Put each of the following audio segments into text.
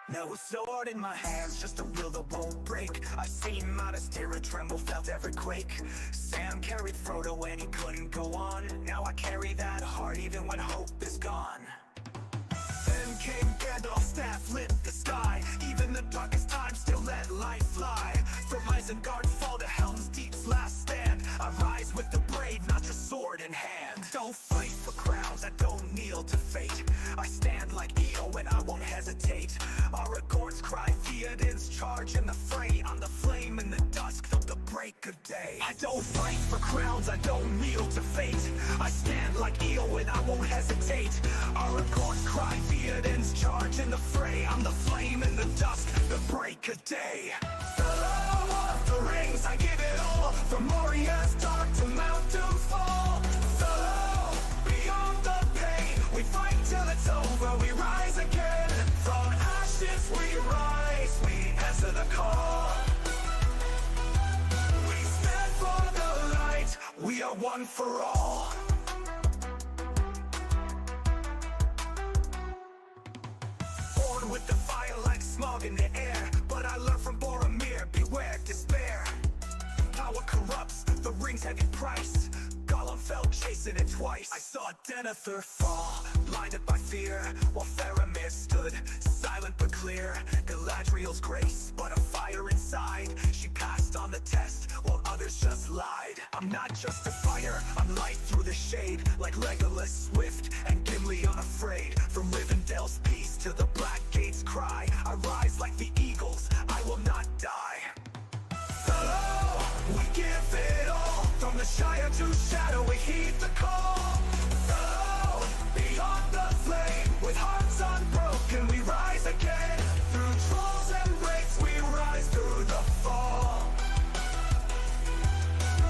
Now a sword in my hands, just a will that won't break. I've seen modest terror tremble, felt every quake. Sam carried Frodo when he couldn't go on. Now I carry that heart even when hope is gone. Then came Gandalf's staff, lit the sky. Even the darkest times still let light fly. From Isengard fall to Helm's Deep's last stand. I rise with the brave, not just sword in hand. Don't fight for crowns, I don't kneel to fate. I stand like Ilio and I won't hesitate. Aragorn's cry, Theoden's charge in the fray. I'm the flame in the dusk of the break of day. I don't fight for crowns, I don't kneel to fate. I stand like Ilio and I won't hesitate. Aragorn's cry, Theoden's charge in the fray. I'm the flame in the dusk, the break of day. Fellow of the rings, I give it all. From Moria's dark to Mountain's fall. Fellow, beyond the pain, we fight till it's over, we rise again. From ashes we rise, we answer the call. We stand for the light, we are one for all. Born with the fire like smog in the air, but I learned from Boromir, beware despair. Power corrupts, the ring's heavy price. Gollum fell chasing it twice. I saw Denethor fall, blinded by fear, while Faramir stood, silent but clear. Galadriel's grace, but a fire inside. She passed on the test, while others just lied. I'm not just a fighter, I'm light through the shade. Like Legolas swift, and Gimli unafraid. From Rivendell's peace to the Black Gate's cry, I rise like the eagles, I will not die. Fellow, we give it all. From the Shire to Shadow, we heed the call. Fellow, beyond the flame, with hearts unbroken, we rise again. Through trolls and wraiths, we rise through the fall.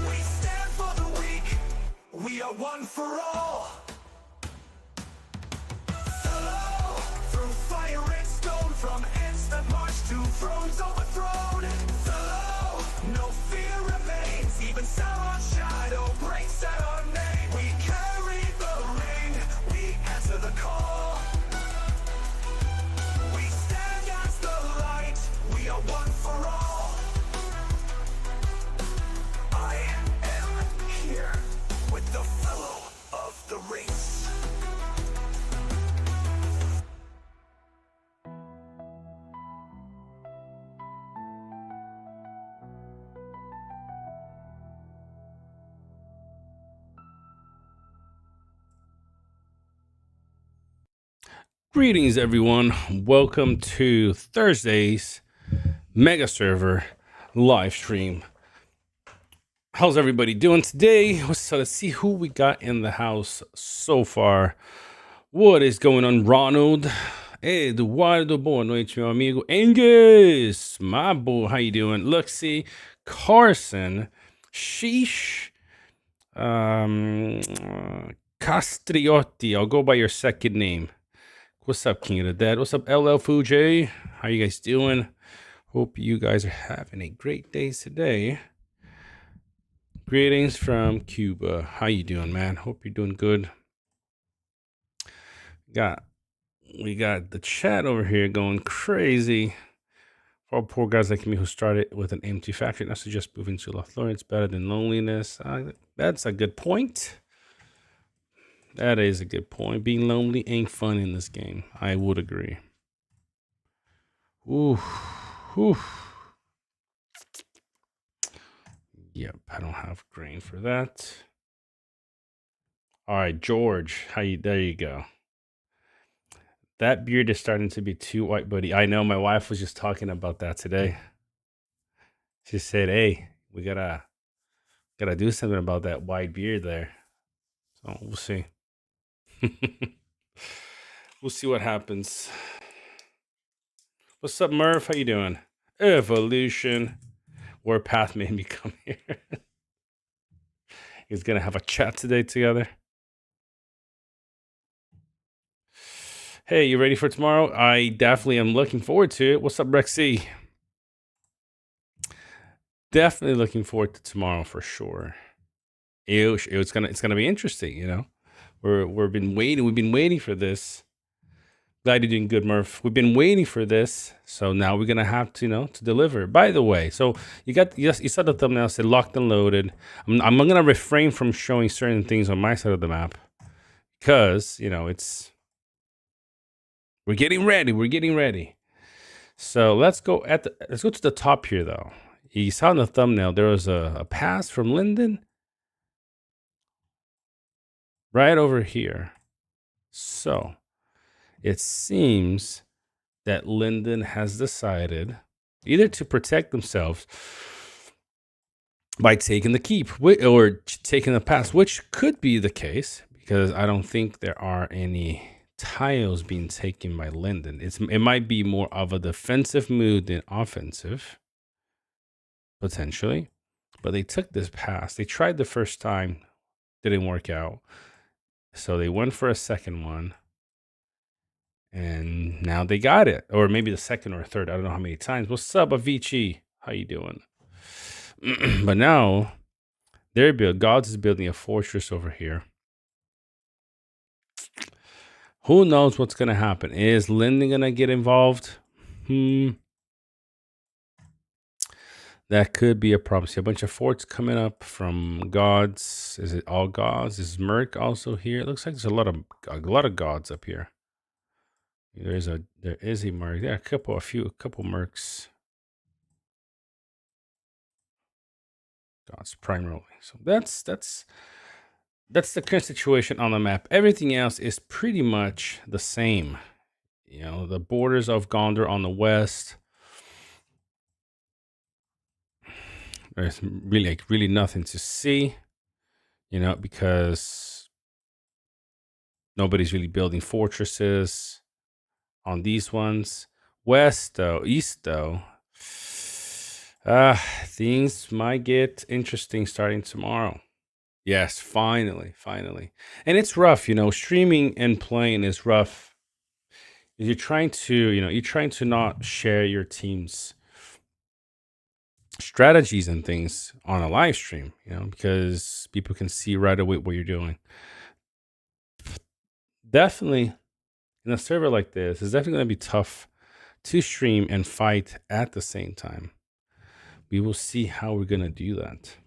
We stand for the weak, we are one for all. Fellow, through fire and stone, from ends that march to thrones overthrown. Fellow, no fear remains, even Sauron's shadow breaks at our name. We carry the ring, we answer the call. We stand as the light, we are one for all. I am here with the fellow of the rings. Greetings, everyone. Welcome to Thursday's Mega Server live stream. How's everybody doing today? So let's see who we got in the house so far. What is going on, Ronald? Eduardo, boa noite, meu amigo. Angus, my boy, how you doing? Luxie, Carson, Sheesh, Castriotti. I'll go by your second name. What's up, King of the Dead? What's up, LL Fuji? How you guys doing? Hope you guys are having a great day today. Greetings from Cuba. How you doing, man? Hope you're doing good. We got the chat over here going crazy. For all poor guys like me who started with an empty factory, I suggest moving to Lotr. It's better than loneliness. That's a good point. That is a good point. Being lonely ain't fun in this game. I would agree. Ooh. Yep, I don't have grain for that. All right, George. There you go. That beard is starting to be too white, buddy. I know, my wife was just talking about that today. She said, hey, we gotta do something about that white beard there. So we'll see. We'll see what happens. What's up, Murph? How you doing? Evolution. Warpath made me come here. He's gonna have a chat today together. Hey, you ready for tomorrow? I definitely am looking forward to it. What's up, Rexy? Definitely looking forward to tomorrow for sure. It's gonna be interesting, you know. We've been waiting for this. Glad you're doing good, Murph. We've been waiting for this, so now we're gonna have to, to deliver. By the way, so you saw the thumbnail said locked and loaded. I'm gonna refrain from showing certain things on my side of the map because we're getting ready. We're getting ready. So let's go to the top here though. You saw in the thumbnail there was a pass from Linden right over here. So it seems that Linden has decided either to protect themselves by taking the keep or taking the pass, which could be the case because I don't think there are any tiles being taken by Linden. It might be more of a defensive move than offensive, potentially. But they took this pass. They tried the first time, didn't work out. So they went for a second one. And now they got it. Or maybe the second or third. I don't know how many times. What's up, Avicii? How you doing? But now, Gods is building a fortress over here. Who knows what's going to happen? Is Linden going to get involved? That could be a problem. See a bunch of forts coming up from Gods. Is it all Gods? Is Merc also here? It looks like there's a lot of Gods up here. There is a Merc. Yeah, a couple Mercs. Gods primarily. So that's the current situation on the map. Everything else is pretty much the same. The borders of Gondor on the west. There's really nothing to see, because nobody's really building fortresses on these ones. East though, things might get interesting starting tomorrow. Yes, finally. And it's rough, streaming and playing is rough. You're trying to not share your team's strategies and things on a live stream, because people can see right away what you're doing. Definitely in a server like this, it's definitely going to be tough to stream and fight at the same time. We will see how we're going to do that.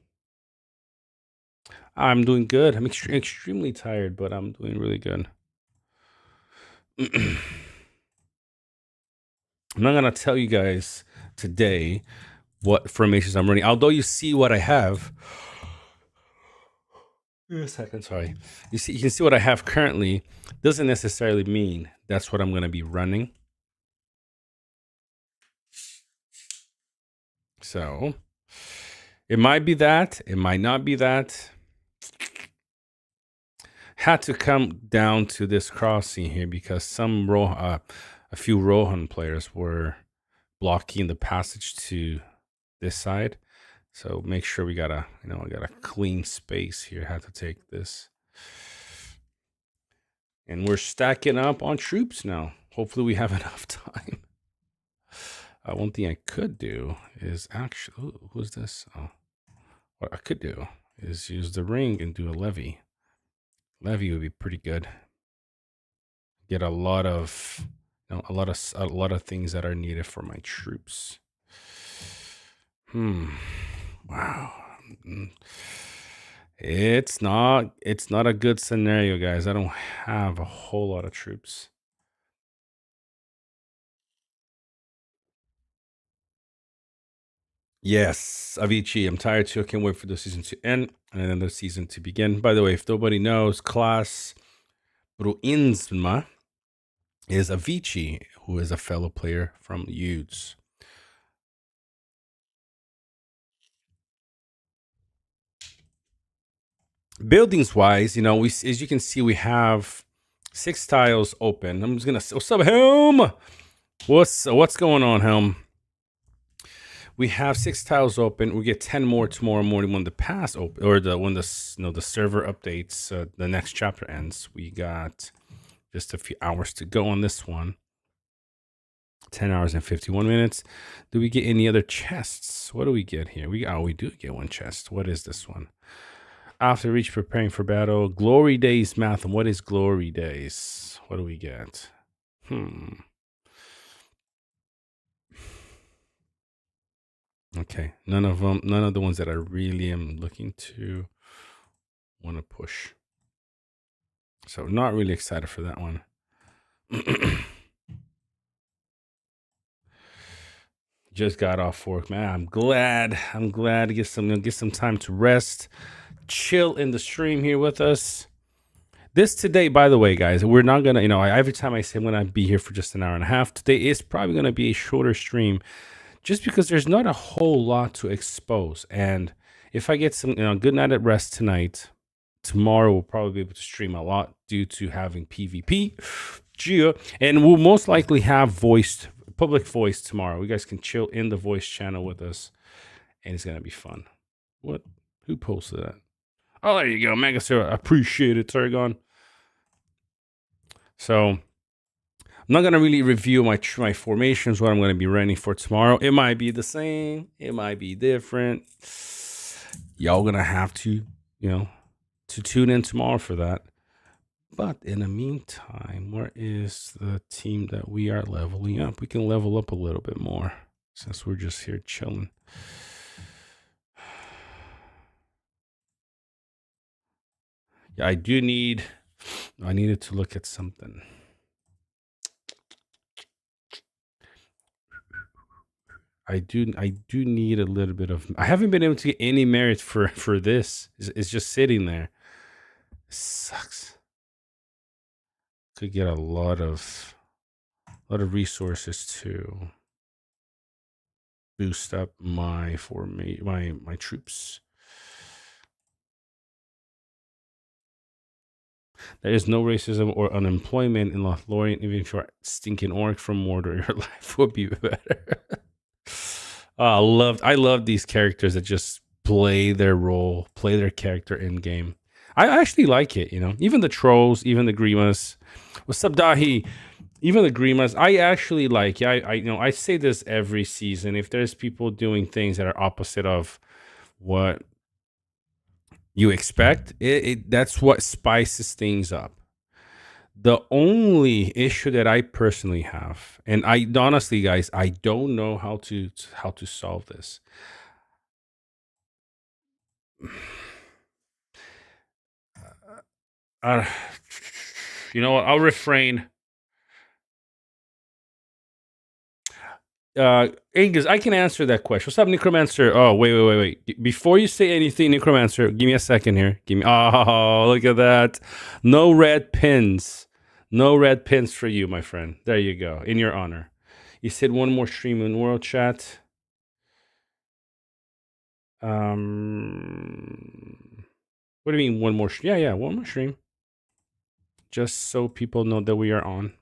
I'm doing good. I'm extremely tired, but I'm doing really good. I'm not going to tell you guys today what formations I'm running, although you see what I have. A second, sorry. You can see what I have currently. Doesn't necessarily mean that's what I'm going to be running. So it might be that, it might not be that. Had to come down to this crossing here because a few Rohan players were blocking the passage to this side. So make sure we got a clean space here. Had to take this. And we're stacking up on troops now. Hopefully we have enough time. One thing I could do is actually, who's this? Oh, what I could do is use the ring and do a levy. Levy would be pretty good. Get a lot of things that are needed for my troops. Wow. It's not a good scenario, guys. I don't have a whole lot of troops. Yes, Avicii, I'm tired too. I can't wait for the season to end and then the season to begin. By the way, if nobody knows, Class Bruinsma is Avicii, who is a fellow player from Udes. Buildings wise, as you can see, we have 6 tiles open. I'm just gonna. What's up, Helm? What's going on, Helm? We have 6 tiles open. We get 10 more tomorrow morning when the pass open, or when the server updates. The next chapter ends. We got just a few hours to go on this one. 10 hours and 51 minutes. Do we get any other chests? What do we get here? We do get one chest. What is this one? After reach preparing for battle. Glory Days math. What is Glory Days? What do we get? Okay, none of them, none of the ones that I really am looking to want to push. So not really excited for that one. Just got off work, man. I'm glad to get some time to rest, chill in the stream here with us. This today, by the way, guys, we're not gonna, every time I say I'm gonna be here for just an hour and a half, today is probably gonna be a shorter stream, just because there's not a whole lot to expose. And if I get some, good night at rest tonight, tomorrow we'll probably be able to stream a lot due to having PvP, and we'll most likely have public voice tomorrow. You guys can chill in the voice channel with us, and it's gonna be fun. What? Who posted that? Oh, there you go, Mega Sir. I appreciate it, Targon. So I'm not gonna really review my formations, what I'm gonna be running for tomorrow. It might be the same, it might be different. Y'all gonna have to, to tune in tomorrow for that. But in the meantime, where is the team that we are leveling up? We can level up a little bit more since we're just here chilling. Yeah, I needed to look at something. I do need a little bit of, I haven't been able to get any merit for this. It's just sitting there. It sucks. Could get a lot of resources to boost up my troops. There is no racism or unemployment in Lothlorien. Even if you're a stinking orc from Mordor, your life would be better. I love these characters that just play their role, play their character in game. I actually like it, Even the trolls, even the Grimas. What's up, Dahi? Even the Grimas, I actually like. Yeah, I say this every season. If there's people doing things that are opposite of what you expect, that's what spices things up. The only issue that I personally have, and I honestly, guys, I don't know how to solve this. You know what? I'll refrain. Angus, I can answer that question. What's up, Necromancer? Oh, wait. Before you say anything, Necromancer, give me a second here. Oh, look at that. No red pins. No red pins for you, my friend. There you go. In your honor. You said one more stream in World Chat. What do you mean one more stream? Yeah, one more stream. Just so people know that we are on.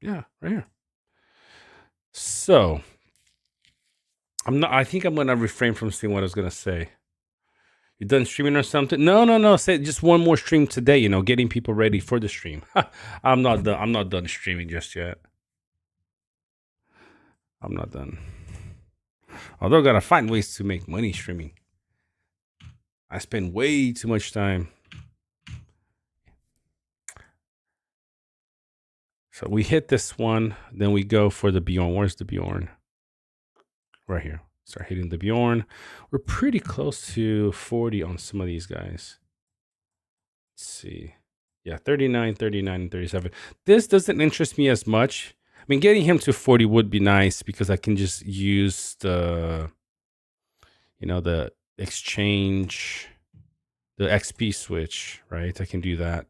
Yeah, right here. So, I think I'm going to refrain from saying what I was going to say. You done streaming or something? No. Say just one more stream today, getting people ready for the stream. I'm not done streaming just yet. I'm not done. Although I got to find ways to make money streaming. I spend way too much time. So we hit this one, then we go for the Bejorn. Where's the Bejorn? Right here. Start hitting the Bejorn. We're pretty close to 40 on some of these guys. Let's see. Yeah, 39, 39, and 37. This doesn't interest me as much. I mean, getting him to 40 would be nice because I can just use the, the exchange, the XP switch, right? I can do that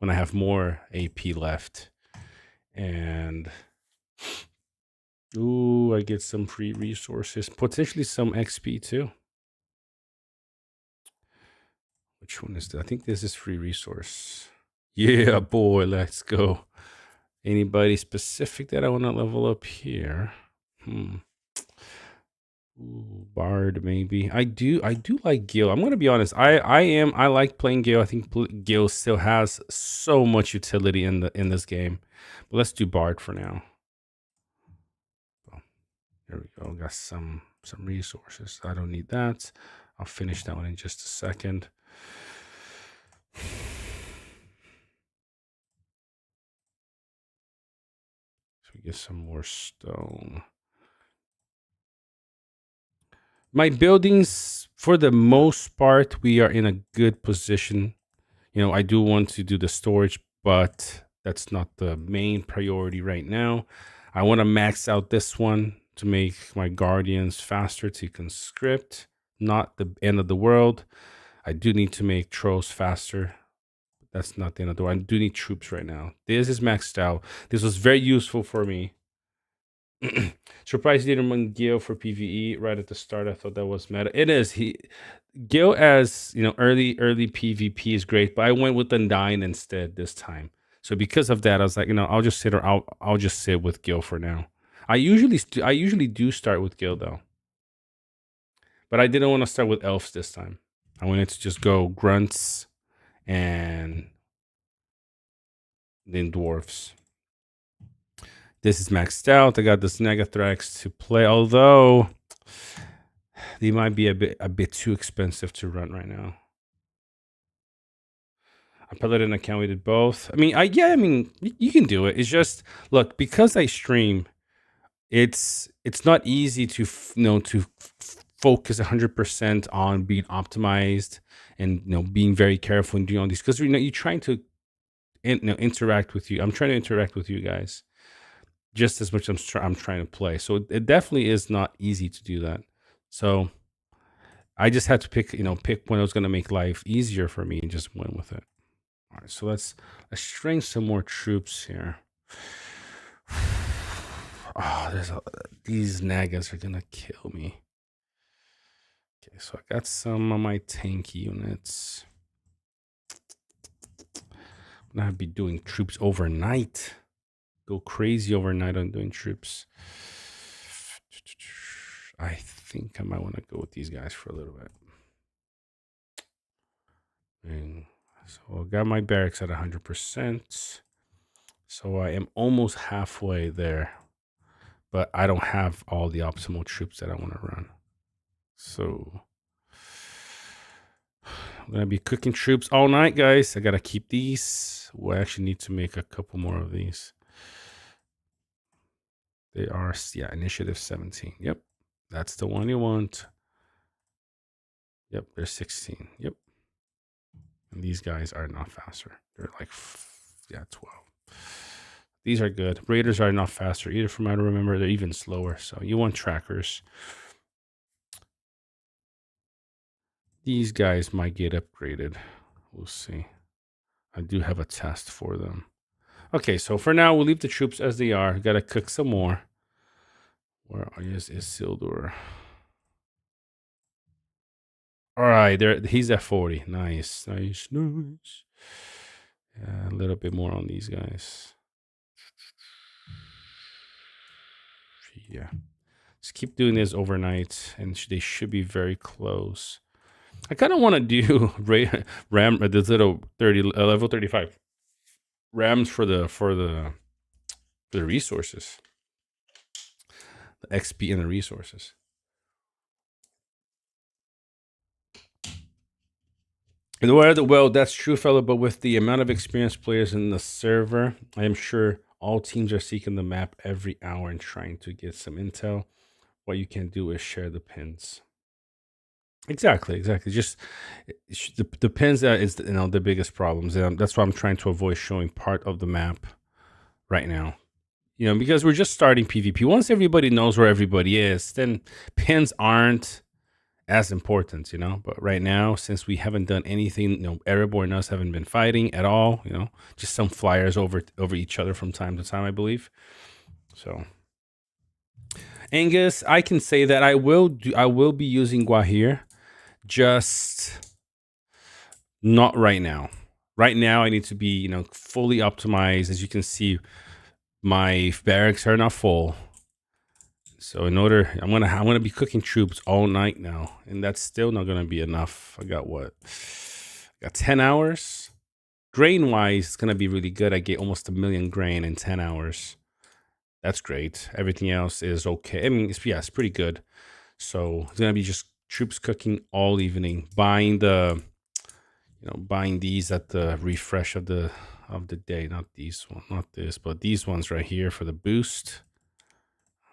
when I have more AP left. And ooh, I get some free resources, potentially some XP too. Which one is that? I think this is free resource. Yeah, boy, let's go. Anybody specific that I want to level up here? Ooh, Bard maybe. I do like Gil. I'm gonna be honest. I like playing Gil. I think Gil still has so much utility in this game. But let's do Bard for now. There we go. Got some resources. I don't need that. I'll finish that one in just a second. get some more stone. My buildings, for the most part, we are in a good position. You know, I do want to do the storage, but that's not the main priority right now. I want to max out this one to make my guardians faster to conscript, not the end of the world. I do need to make trolls faster. That's not the end of the world. I do need troops right now. This is maxed out. This was very useful for me. Surprised he didn't run Gil for PvE right at the start. I thought that was meta. It is. Gil as early PvP is great, but I went with Undyne instead this time. So because of that, I was like, I'll just sit I'll just sit with Gil for now. I usually do start with Gil though, but I didn't want to start with elves this time. I wanted to just go grunts and then dwarfs. This is maxed out. I got this Negathrax to play, although they might be a bit too expensive to run right now. I Paladin account, we did both. I mean, you can do it. It's just, look, because I stream, it's not easy to focus 100% on being optimized and being very careful and doing all these, because you're trying to interact with you. I'm trying to interact with you guys just as much as I'm trying to play. So it definitely is not easy to do that. So I just had to pick when I was going to make life easier for me and just went with it. All right, so let's train some more troops here. Oh, these Nagas are going to kill me. Okay, so I got some of my tank units. I'm going to be doing troops overnight. Go crazy overnight on doing troops. I think I might want to go with these guys for a little bit. And so I got my barracks at 100%. So I am almost halfway there, but I don't have all the optimal troops that I want to run. So I'm going to be cooking troops all night, guys. I got to keep these. We actually need to make a couple more of these. They are, initiative 17. Yep, that's the one you want. Yep, they're 16. Yep. And these guys are not faster. They're like, 12. These are good. Raiders are not faster either, from what I remember. They're even slower. So you want trackers. These guys might get upgraded. We'll see. I do have a test for them. Okay, so for now, we'll leave the troops as they are. Got to cook some more. Where is Isildur? All right, he's at 40. Nice. Yeah, a little bit more on these guys. Yeah. Just keep doing this overnight, and they should be very close. I kind of want to do this little level 35 rams for the resources, the XP and the resources. And well, that's true, fellow. But with the amount of experienced players in the server, I am sure all teams are seeking the map every hour and trying to get some intel. What you can do is share the pins. Exactly. Just the pins that is the biggest problems. That's why I'm trying to avoid showing part of the map right now. Because we're just starting PvP. Once everybody knows where everybody is, then pins aren't as important, But right now, since we haven't done anything, Erebor and us haven't been fighting at all, just some flyers over each other from time to time, I believe. So, Angus, I can say that I will be using Gwahir, just not right now. Right now, I need to be, fully optimized. As you can see, my barracks are not full. So I'm gonna be cooking troops all night now, and that's still not gonna be enough. I got 10 hours. Grain wise, it's gonna be really good. I get almost 1 million grain in 10 hours. That's great. Everything else is okay. I mean, it's pretty good. So it's gonna be just troops cooking all evening, buying the buying these at the refresh of the day. Not these one, not this, but these ones right here for the boost.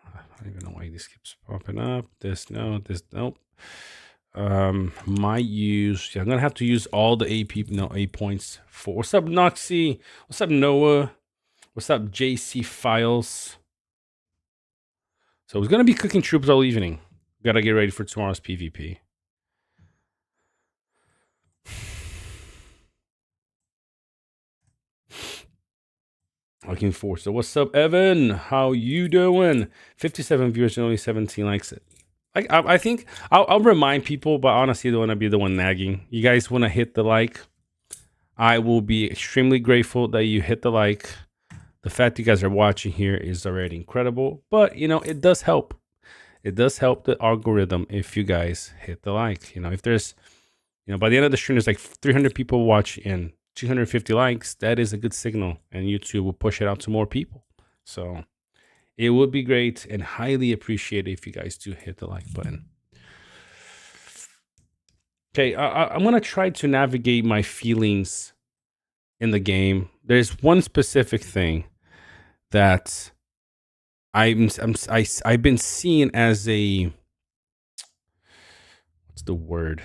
I don't even know why this keeps popping up. This no, this nope. Might use. Yeah, I'm gonna have to use all the A points for. What's up, Noxy? What's up, Noah? What's up, JC Files? So it's gonna be cooking troops all evening. Gotta get ready for tomorrow's PvP. Looking forward. So what's up, Evan? How you doing? 57 viewers and only 17 likes. I think I'll remind people, but honestly, I don't want to be the one nagging. You guys want to hit the like. I will be extremely grateful that you hit the like. The fact you guys are watching here is already incredible, but it does help. It does help the algorithm if you guys hit the like. If there's, by the end of the stream, there's like 300 people watching and 250 likes. That is a good signal, and YouTube will push it out to more people. So it would be great and highly appreciated if you guys do hit the like button. Okay, I'm gonna try to navigate my feelings in the game. There's one specific thing that I've been seeing as a, what's the word?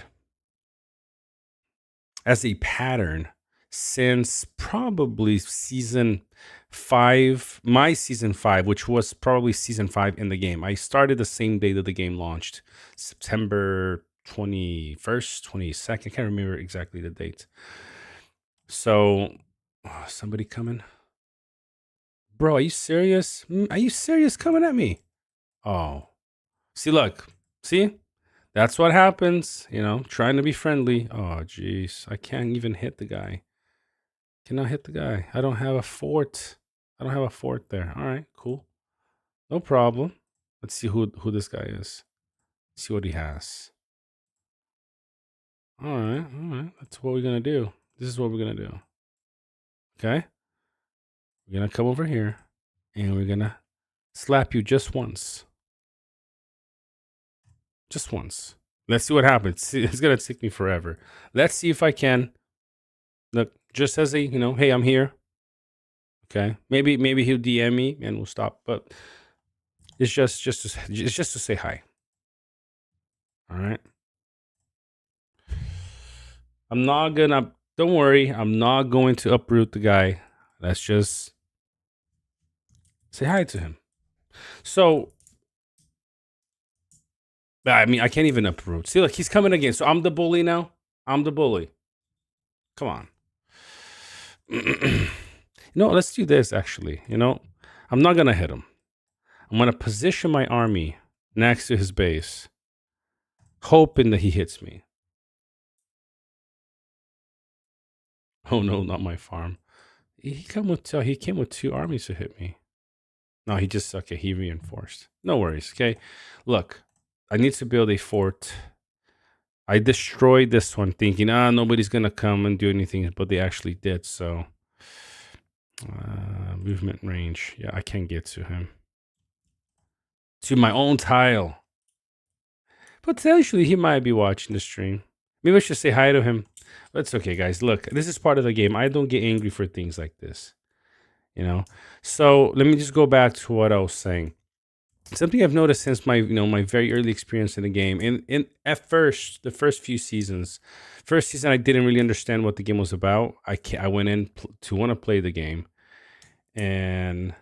As a pattern since probably season 5, my season 5, which was probably season 5 in the game. I started the same day that the game launched, September 21st, 22nd. I can't remember exactly the date. So, somebody coming? Bro, are you serious? Are you serious coming at me? Oh, see, look, see? That's what happens, trying to be friendly. Oh, jeez. I can't even hit the guy. Cannot hit the guy. I don't have a fort. I don't have a fort there. All right, cool. No problem. Let's see who this guy is. Let's see what he has. All right. That's what we're going to do. This is what we're going to do. Okay? We're going to come over here, and we're going to slap you just once. Just once. Let's see what happens. It's going to take me forever. Let's see if I can. Look, just as a, hey, I'm here. Okay. Maybe he'll DM me and we'll stop. But it's just to say hi. All right. Don't worry. I'm not going to uproot the guy. Let's just say hi to him. So, I mean, I can't even uproot. See, look, he's coming again. So I'm the bully now. I'm the bully. Come on. Let's do this actually. I'm not going to hit him. I'm going to position my army next to his base, hoping that he hits me. Oh no, not my farm. He came with 2 armies to hit me. No, he reinforced. No worries, okay? Look, I need to build a fort. I destroyed this one thinking, nobody's going to come and do anything, but they actually did, so. Movement range. Yeah, I can't get to him. To my own tile. Potentially, he might be watching the stream. Maybe I should say hi to him. But it's okay, guys. Look, this is part of the game. I don't get angry for things like this. So let me just go back to what I was saying. Something I've noticed since my my very early experience in the game. At first, the first few seasons, first season I didn't really understand what the game was about. I went in to want to play the game, and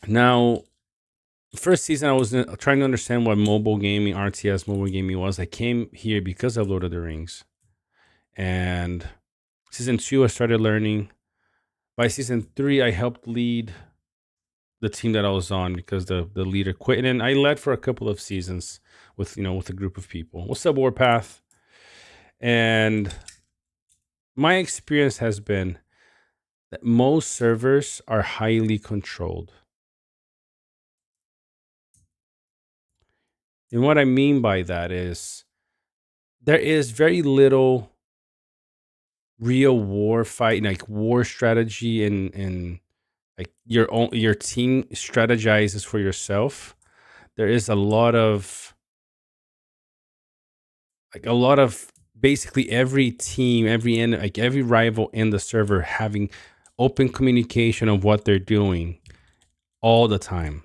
now, first season I was trying to understand what mobile gaming, RTS mobile gaming was. I came here because of Lord of the Rings, and season 2 I started learning. By season 3 I helped lead the team that I was on because the leader quit, and I led for a couple of seasons with with a group of people. What's up, Warpath? And my experience has been that most servers are highly controlled. And what I mean by that is there is very little real war fight, like war strategy and like your team strategizes for yourself, there is a lot of basically every team, every rival in the server having open communication of what they're doing all the time.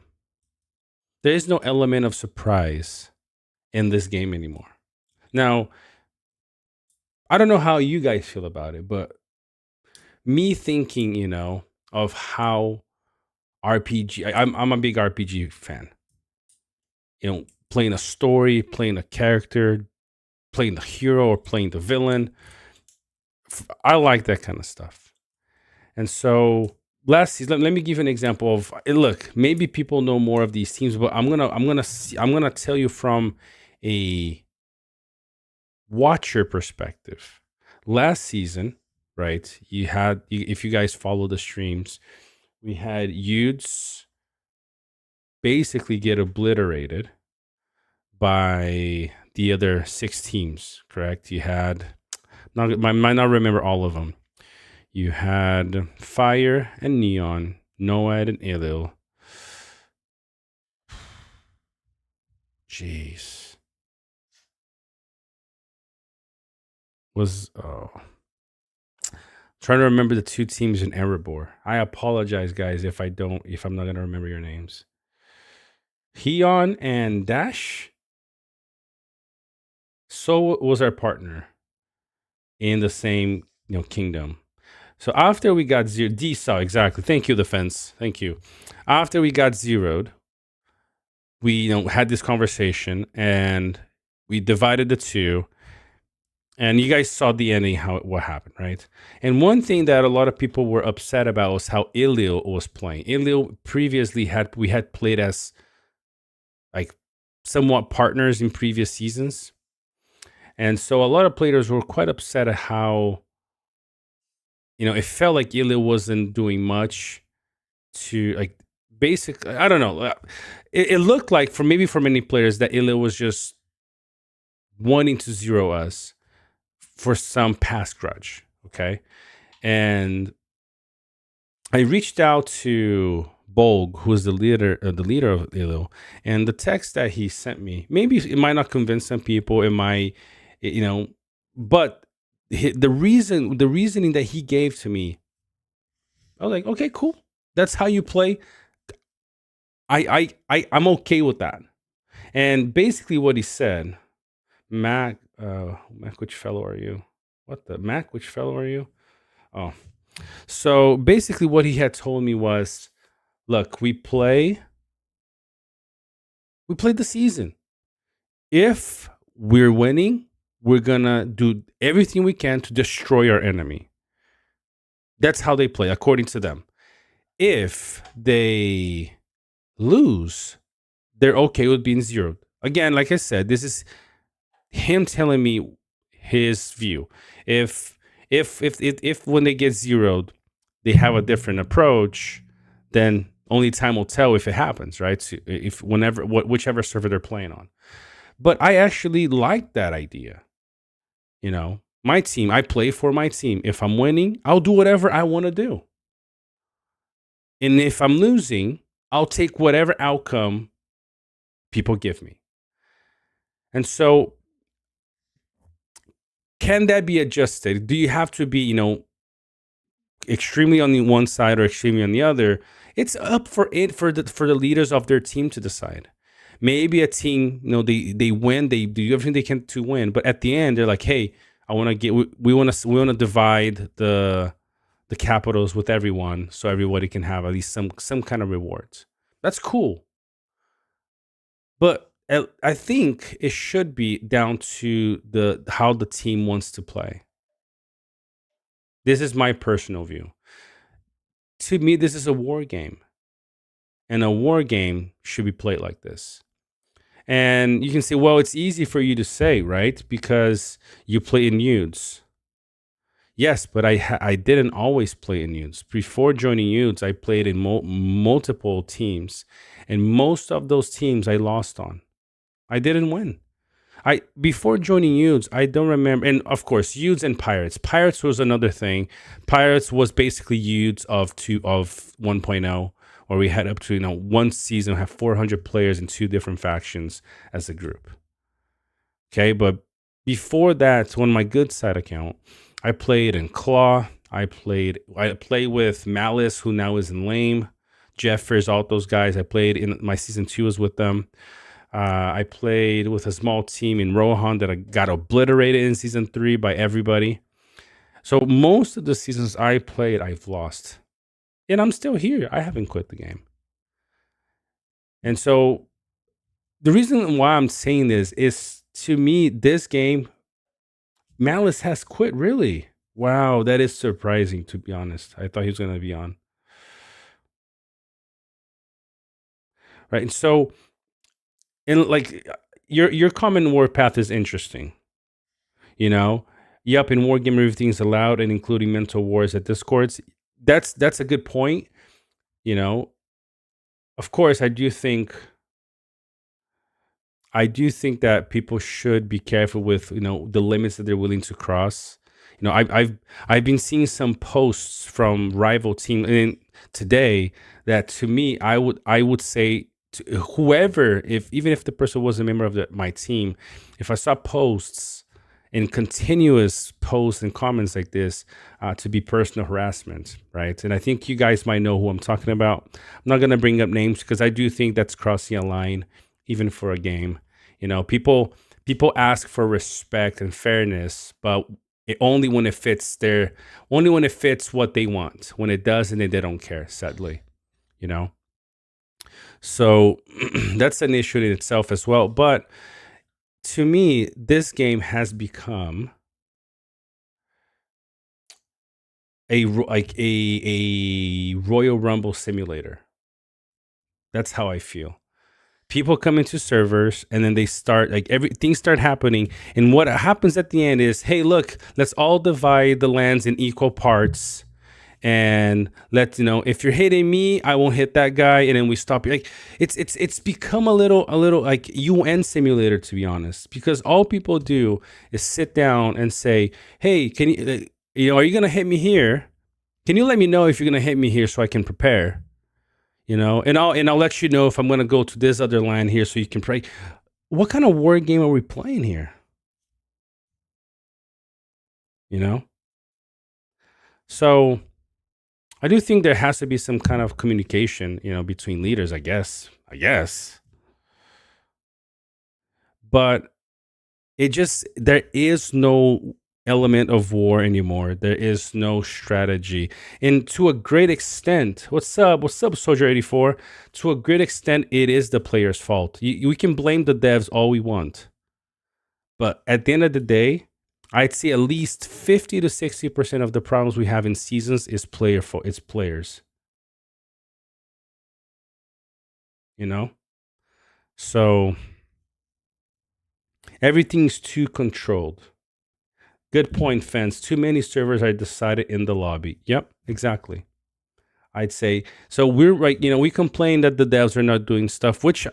There is no element of surprise in this game anymore. Now, I don't know how you guys feel about it, but me thinking, of how RPG, I'm a big RPG fan. Playing a story, playing a character, playing the hero or playing the villain. I like that kind of stuff. And so last season, let me give you an example of look, maybe people know more of these teams, but I'm gonna tell you from a watcher perspective. Last season, right? If you guys follow the streams, we had Yudes basically get obliterated by the other 6 teams, correct? You had, I might not remember all of them. You had Fire and Neon, Noad and Ilio. Jeez. Trying to remember the 2 teams in Erebor. I apologize, guys, if I'm not gonna remember your names. Heon and Dash. So was our partner in the same kingdom. So after we got exactly. Thank you, defense. Thank you. After we got zeroed, we had this conversation and we divided the 2. And you guys saw the ending, what happened, right? And one thing that a lot of people were upset about was how Ilio was playing. Ilio previously we had played as like somewhat partners in previous seasons. And so a lot of players were quite upset at how it felt like Ilio wasn't doing much to basically, I don't know. It looked like for many players that Ilio was just wanting to zero us for some past grudge. Okay. And I reached out to Bolg, who's the leader of Ilio, and the text that he sent me, maybe it might not convince some people. It might, but the reasoning that he gave to me, I was like, okay, cool. That's how you play. I'm okay with that. And basically what he said, Mac, which fellow are you? What the Mac, which fellow are you? Oh, so basically what he had told me was, look, we played the season. If we're winning, we're gonna do everything we can to destroy our enemy. That's how they play, according to them. If they lose, they're okay with being zeroed. Again, like I said, this is him telling me his view. If when they get zeroed, they have a different approach, then only time will tell if it happens, right? So whichever server they're playing on. But I actually like that idea. My team, I play for my team. If I'm winning, I'll do whatever I want to do. And if I'm losing, I'll take whatever outcome people give me. And so, can that be adjusted? Do you have to be, extremely on the one side or extremely on the other? It's up for the leaders of their team to decide. Maybe a team, they win, they do everything they can to win, but at the end they're like, hey, we want to divide the capitals with everyone, so everybody can have at least some kind of rewards. That's cool. But I think it should be down to how the team wants to play. This is my personal view. To me, this is a war game. And a war game should be played like this. And you can say, well, it's easy for you to say, right? Because you play in nudes. Yes, but I didn't always play in nudes. Before joining nudes, I played in multiple teams. And most of those teams I lost on. I didn't win. I before joining Yudes, I don't remember. And of course, Yudes and Pirates. Pirates was another thing. Pirates was basically Yudes of 1.0, where we had up to one season have 400 players in two different factions as a group. Okay, but before that, on my good side account, I played in Claw. I played with Malice, who now is in Lame. Jeffers, all those guys. I played in my season 2 was with them. I played with a small team in Rohan that I got obliterated in season 3 by everybody. So most of the seasons I played, I've lost. And I'm still here. I haven't quit the game. And so the reason why I'm saying this is, to me, this game, Malice has quit, really. Wow, that is surprising, to be honest. I thought he was going to be on. Right, and so, and like, your common Warpath is interesting. Yep, in Wargame everything's allowed, and including mental wars at Discords. That's a good point. Of course, I do think that people should be careful with the limits that they're willing to cross. I've been seeing some posts from rival team today that, to me, I would say to whoever, even if the person was a member of my team, if I saw posts and continuous posts and comments like this, to be personal harassment, right? And I think you guys might know who I'm talking about. I'm not going to bring up names because I do think that's crossing a line, even for a game. People ask for respect and fairness, but only when it fits what they want. When it doesn't, they don't care, sadly. So that's an issue in itself as well. But to me, this game has become a Royal Rumble simulator. That's how I feel. People come into servers and then they start, everything start happening. And what happens at the end is, hey, look, let's all divide the lands in equal parts. And if you're hitting me, I won't hit that guy. And then we stop. It's become a little like UN simulator, to be honest, because all people do is sit down and say, hey, can are you going to hit me here? Can you let me know if you're going to hit me here so I can prepare? And I'll let you know if I'm going to go to this other land here so you can pray. What kind of war game are we playing here? So I do think there has to be some kind of communication, between leaders, I guess. But there is no element of war anymore. There is no strategy. And to a great extent, what's up, Soldier 84? To a great extent, it is the player's fault. We can blame the devs all we want. But at the end of the day, I'd say at least 50 to 60% of the problems we have in seasons is players. So everything's too controlled. Good point, fans. Too many servers are decided in the lobby. Yep, exactly. I'd say so. We're right. We complain that the devs are not doing stuff, which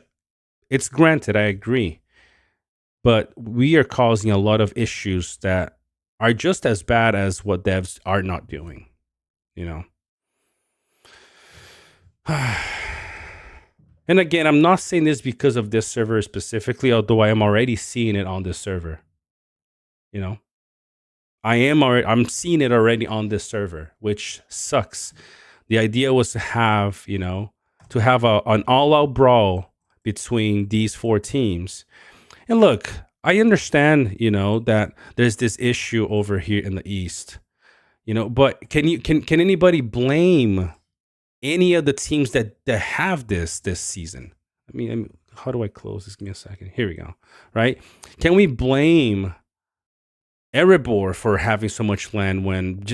it's granted. I agree. But we are causing a lot of issues that are just as bad as what devs are not doing, And again, I'm not saying this because of this server specifically, although I am already seeing it on this server. I'm seeing it already on this server, which sucks. The idea was to have, an all-out brawl between these 4 teams. And look, I understand, that there's this issue over here in the East, but can anybody blame any of the teams that have this season? I mean, how do I close this? Give me a second. Here we go. Right? Can we blame Erebor for having so much land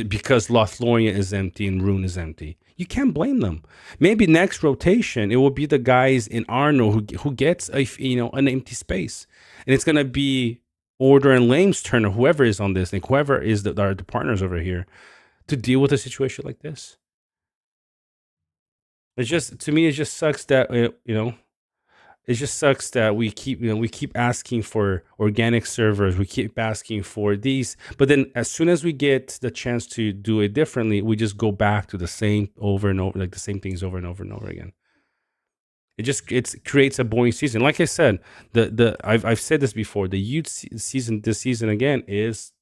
because Lothloria is empty and Rune is empty? You can't blame them. Maybe next rotation it will be the guys in Arno who gets an empty space, and it's gonna be Order and Lame's turn, or whoever is on this, like whoever is the partners over here, to deal with a situation like this. It's just, to me, it just sucks that it just sucks that we keep asking for organic servers. We keep asking for these, but then as soon as we get the chance to do it differently, we just go back to the same over and over, like the same things over and over and over again. It creates a boring season. Like I said, I've said this before. The youth season this season again is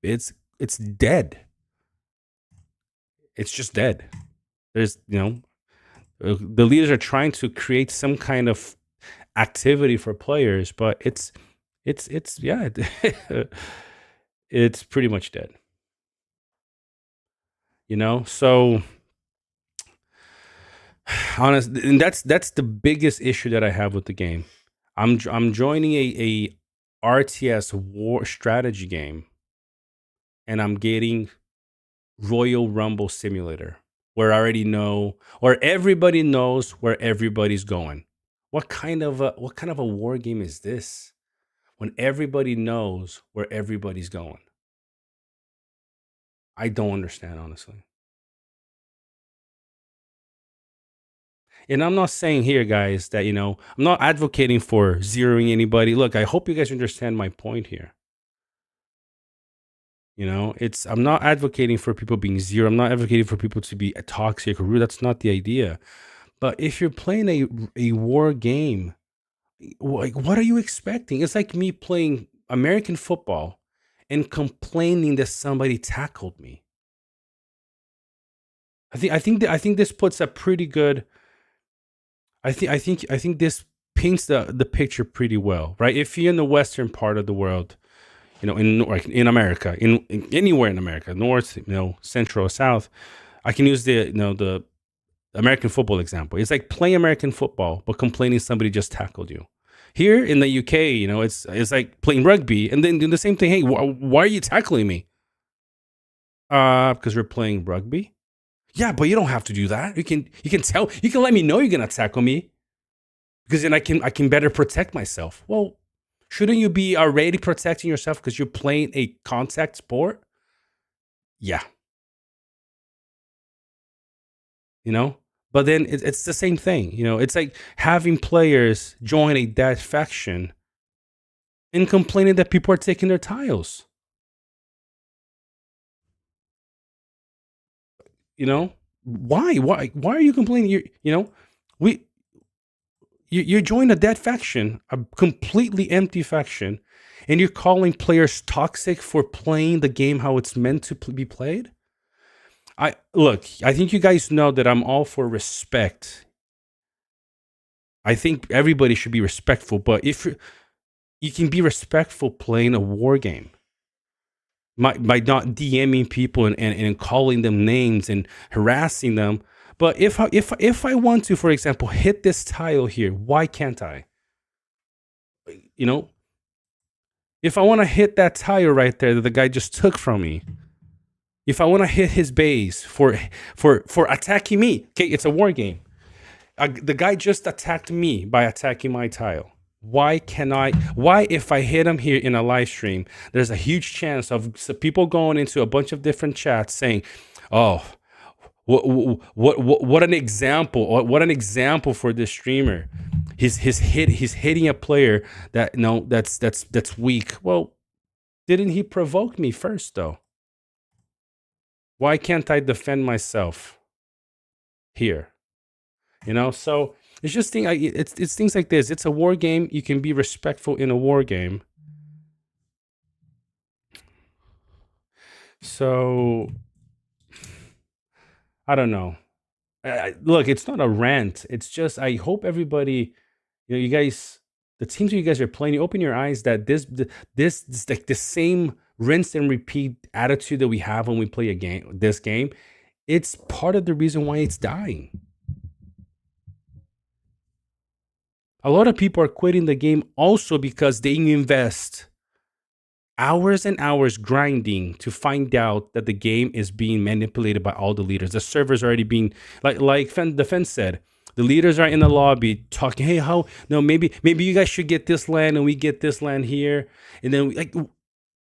it's dead. It's just dead. There's the leaders are trying to create some kind of activity for players, but it's yeah, it's pretty much dead. So honest, and that's the biggest issue that I have with the game. I'm joining a RTS war strategy game, and I'm getting Royal Rumble Simulator, where I already know, or everybody knows where everybody's going. What kind of a war game is this? When everybody knows where everybody's going. I don't understand, honestly. And I'm not saying here, guys, that, I'm not advocating for zeroing anybody. Look, I hope you guys understand my point here. I'm not advocating for people being zero. I'm not advocating for people to be toxic or rude. That's not the idea. But if you're playing a war game, like, what are you expecting? It's like me playing American football and complaining that somebody tackled me. I think this puts a pretty good. I think this paints the picture pretty well, right? If you're in the western part of the world, in America, in anywhere in America, north, central or south, I can use the American football example. It's like playing American football but complaining somebody just tackled you. Here in the UK, it's like playing rugby and then doing the same thing. Hey, why are you tackling me? Because we're playing rugby. Yeah, but you don't have to do that. You can let me know you're gonna tackle me, because then I can better protect myself. Well, shouldn't you be already protecting yourself because you're playing a contact sport? Yeah. But then it's the same thing. It's like having players join a dead faction and complaining that people are taking their tiles. Why are you complaining? You join a dead faction, a completely empty faction, and you're calling players toxic for playing the game how it's meant to be played? I think you guys know that I'm all for respect. I think everybody should be respectful, but if you can be respectful playing a war game, by not DMing people and calling them names and harassing them. But if I want to, for example, hit this tile here, why can't I? If I want to hit that tile right there that the guy just took from me, if I want to hit his base for attacking me, okay, it's a war game. The guy just attacked me by attacking my tile. Why if I hit him here in a live stream, there's a huge chance of people going into a bunch of different chats saying, "Oh, what an example! What an example for this streamer. He's hitting a player that's weak." Well, didn't he provoke me first though? Why can't I defend myself here? So it's just it's things like this. It's a war game. You can be respectful in a war game. So I don't know. Look, it's not a rant. It's just I hope everybody, you guys, the teams you guys are playing, you open your eyes that this like the same rinse and repeat attitude that we have when we play this game. It's part of the reason why it's dying. A lot of people are quitting the game also because they invest hours and hours grinding to find out that the game is being manipulated by all the leaders. The server's already being, like the fence said, the leaders are in the lobby talking, hey, maybe you guys should get this land and we get this land here. And then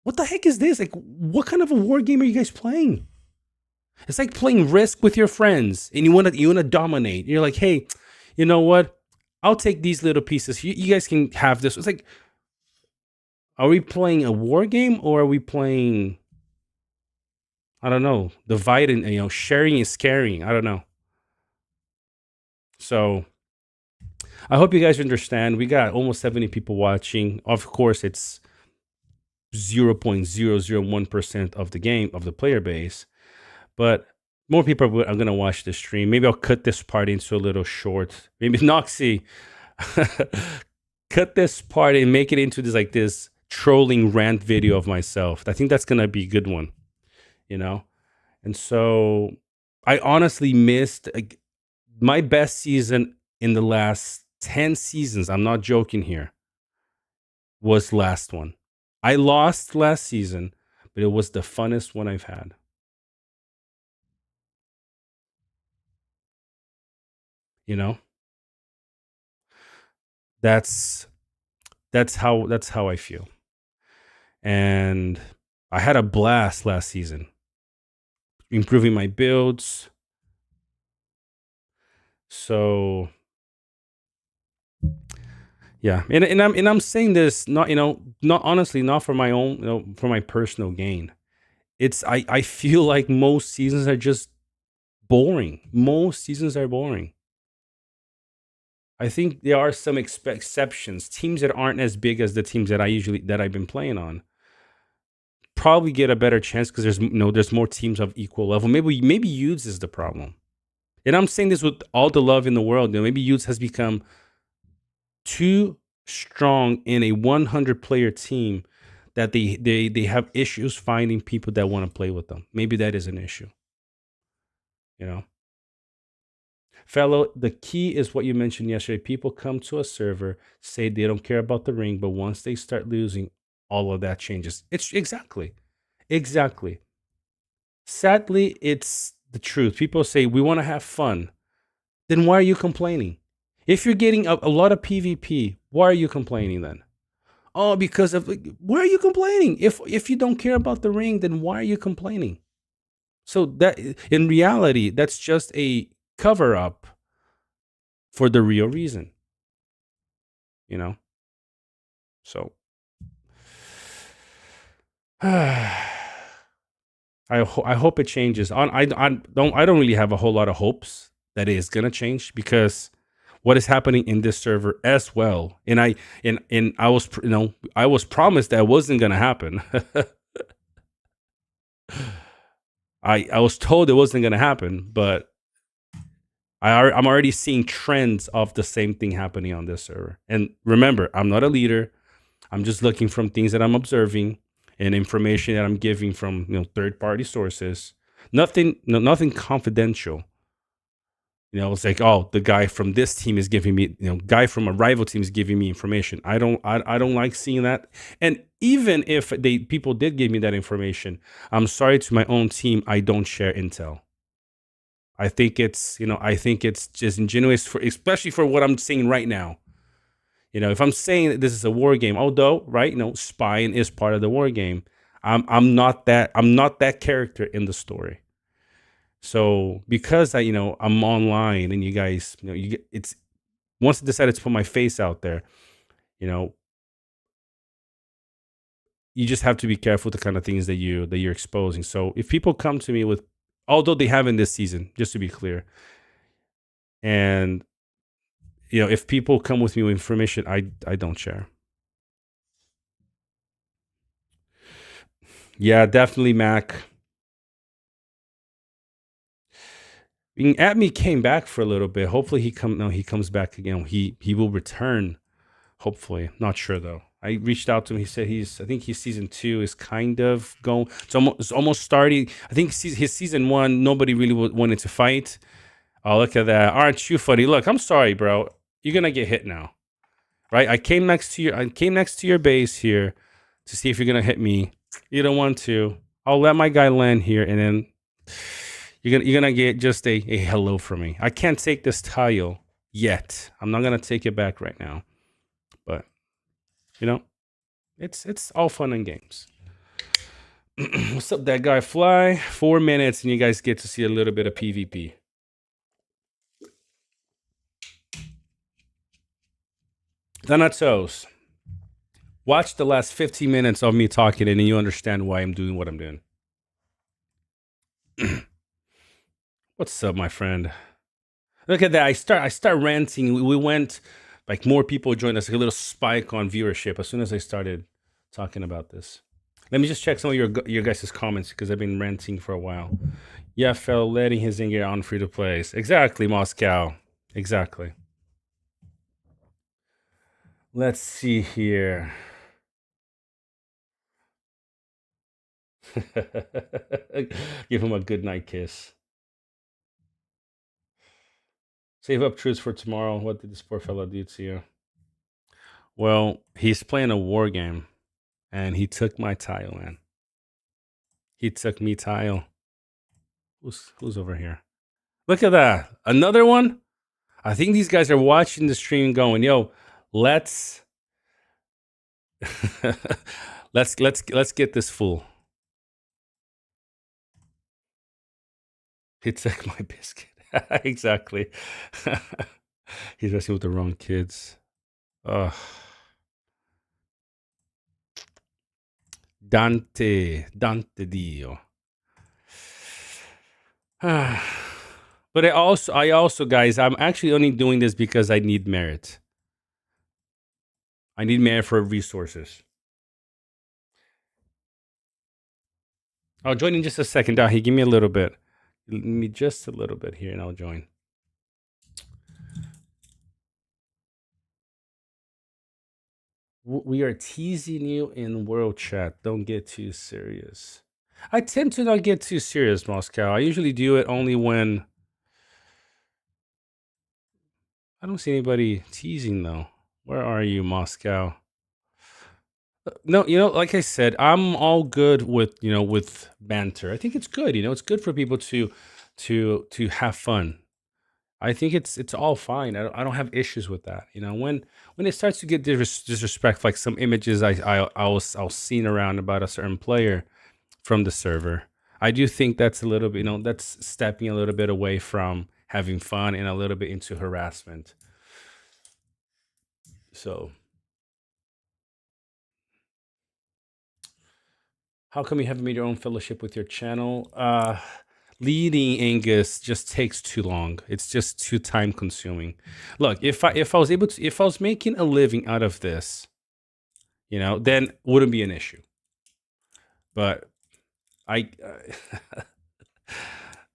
what the heck is this? Like, what kind of a war game are you guys playing? It's like playing Risk with your friends and you want to dominate. You're like, hey, you know what? I'll take these little pieces. You guys can have this. It's like, are we playing a war game or are we playing, I don't know, divide and, sharing is caring. I don't know. So I hope you guys understand. We got almost 70 people watching. Of course, it's 0.001% of the game, of the player base, but more people are going to watch the stream. Maybe I'll cut this part into a little short. Maybe Noxy, cut this part and make it into this trolling rant video of myself. I think that's going to be a good one, And so I honestly missed my best season in the last 10 seasons. I'm not joking here. Was last one. I lost last season, but it was the funnest one I've had. That's how I feel. And I had a blast last season, improving my builds. So yeah, and I'm saying this not honestly, not for my own, for my personal gain. It's I feel like most seasons are just boring. Most seasons are boring. I think there are some exceptions. Teams that aren't as big as the teams that I've been playing on probably get a better chance because there's more teams of equal level. Maybe Youths is the problem. And I'm saying this with all the love in the world. Maybe Youths has become too strong in a 100 player team that they have issues finding people that want to play with them. Maybe that is an issue. Fellow, the key is what you mentioned yesterday. People come to a server, say they don't care about the ring, but once they start losing, all of that changes. It's exactly. Sadly, it's the truth. People say, we want to have fun. Then why are you complaining? If you're getting a lot of PvP, why are you complaining then? Oh, because of, why are you complaining? If you don't care about the ring, then why are you complaining? So that in reality, that's just a cover up for the real reason. So I hope it changes. I don't really have a whole lot of hopes that it is gonna change because what is happening in this server as well. And I was I was promised that wasn't gonna happen. I was told it wasn't gonna happen, but I'm already seeing trends of the same thing happening on this server. And remember, I'm not a leader. I'm just looking from things that I'm observing and information that I'm giving from third-party sources. Nothing confidential. It's like, oh, the guy from this team is giving me, guy from a rival team is giving me information. I don't like seeing that. And even if people did give me that information, I'm sorry to my own team, I don't share intel. I think it's disingenuous especially for what I'm seeing right now. If I'm saying that this is a war game, although, right, spying is part of the war game, I'm not that character in the story. So because I'm online and you guys, it's once I decided to put my face out there, you just have to be careful with the kind of things that you're exposing. So if people come to me with, although they haven't this season, just to be clear, and if people come with me with information, I don't share. Yeah, definitely, Mac. At me came back for a little bit. Hopefully he comes back again. He will return. Hopefully, not sure though. I reached out to him. He said I think his season 2 is kind of going. It's almost starting. I think his season 1, nobody really wanted to fight. Oh, look at that! Aren't you funny? Look, I'm sorry, bro. You're gonna get hit now, right? I came next to your base here to see if you're gonna hit me. You don't want to. I'll let my guy land here, and then you're gonna get just a hello from me. I can't take this tile yet. I'm not gonna take it back right now, but it's all fun and games. What's up, that guy Fly? 4 minutes, and you guys get to see a little bit of PvP. Thanatos, watch the last 15 minutes of me talking and you understand why I'm doing what I'm doing. What's up, my friend? Look at that. I start ranting. We went, like, more people joined us, like a little spike on viewership as soon as I started talking about this. Let me just check some of your guys' comments because I've been ranting for a while. Yeah, fell letting his Zinger on free to plays. Exactly, Moscow. Exactly. Let's see here. Give him a good night kiss. Save up truths for tomorrow. What did this poor fellow do to you? Well, he's playing a war game, and he took my tile, man. He took me tile. Who's over here? Look at that. Another one? I think these guys are watching the stream going, yo, let's let's get this fool. He took my biscuit. Exactly. He's messing with the wrong kids. Ugh. Dante Dio. But I also, guys, I'm actually only doing this because I need merit. I need merit for resources. I'll join in just a second. Dahi, give me a little bit. Give me just a little bit here and I'll join. We are teasing you in world chat. Don't get too serious. I tend to not get too serious, Moscow. I usually do it only when I don't see anybody teasing, though. Where are you, Moscow? No, like I said, I'm all good with, with banter. I think it's good. It's good for people to have fun. I think it's all fine. I don't have issues with that. When it starts to get disrespect, like some images I was seen around about a certain player from the server, I do think that's a little bit, that's stepping a little bit away from having fun and a little bit into harassment. So, how come you haven't made your own fellowship with your channel? Leading Angus just takes too long. It's just too time consuming. Look, if I was making a living out of this, then wouldn't be an issue. But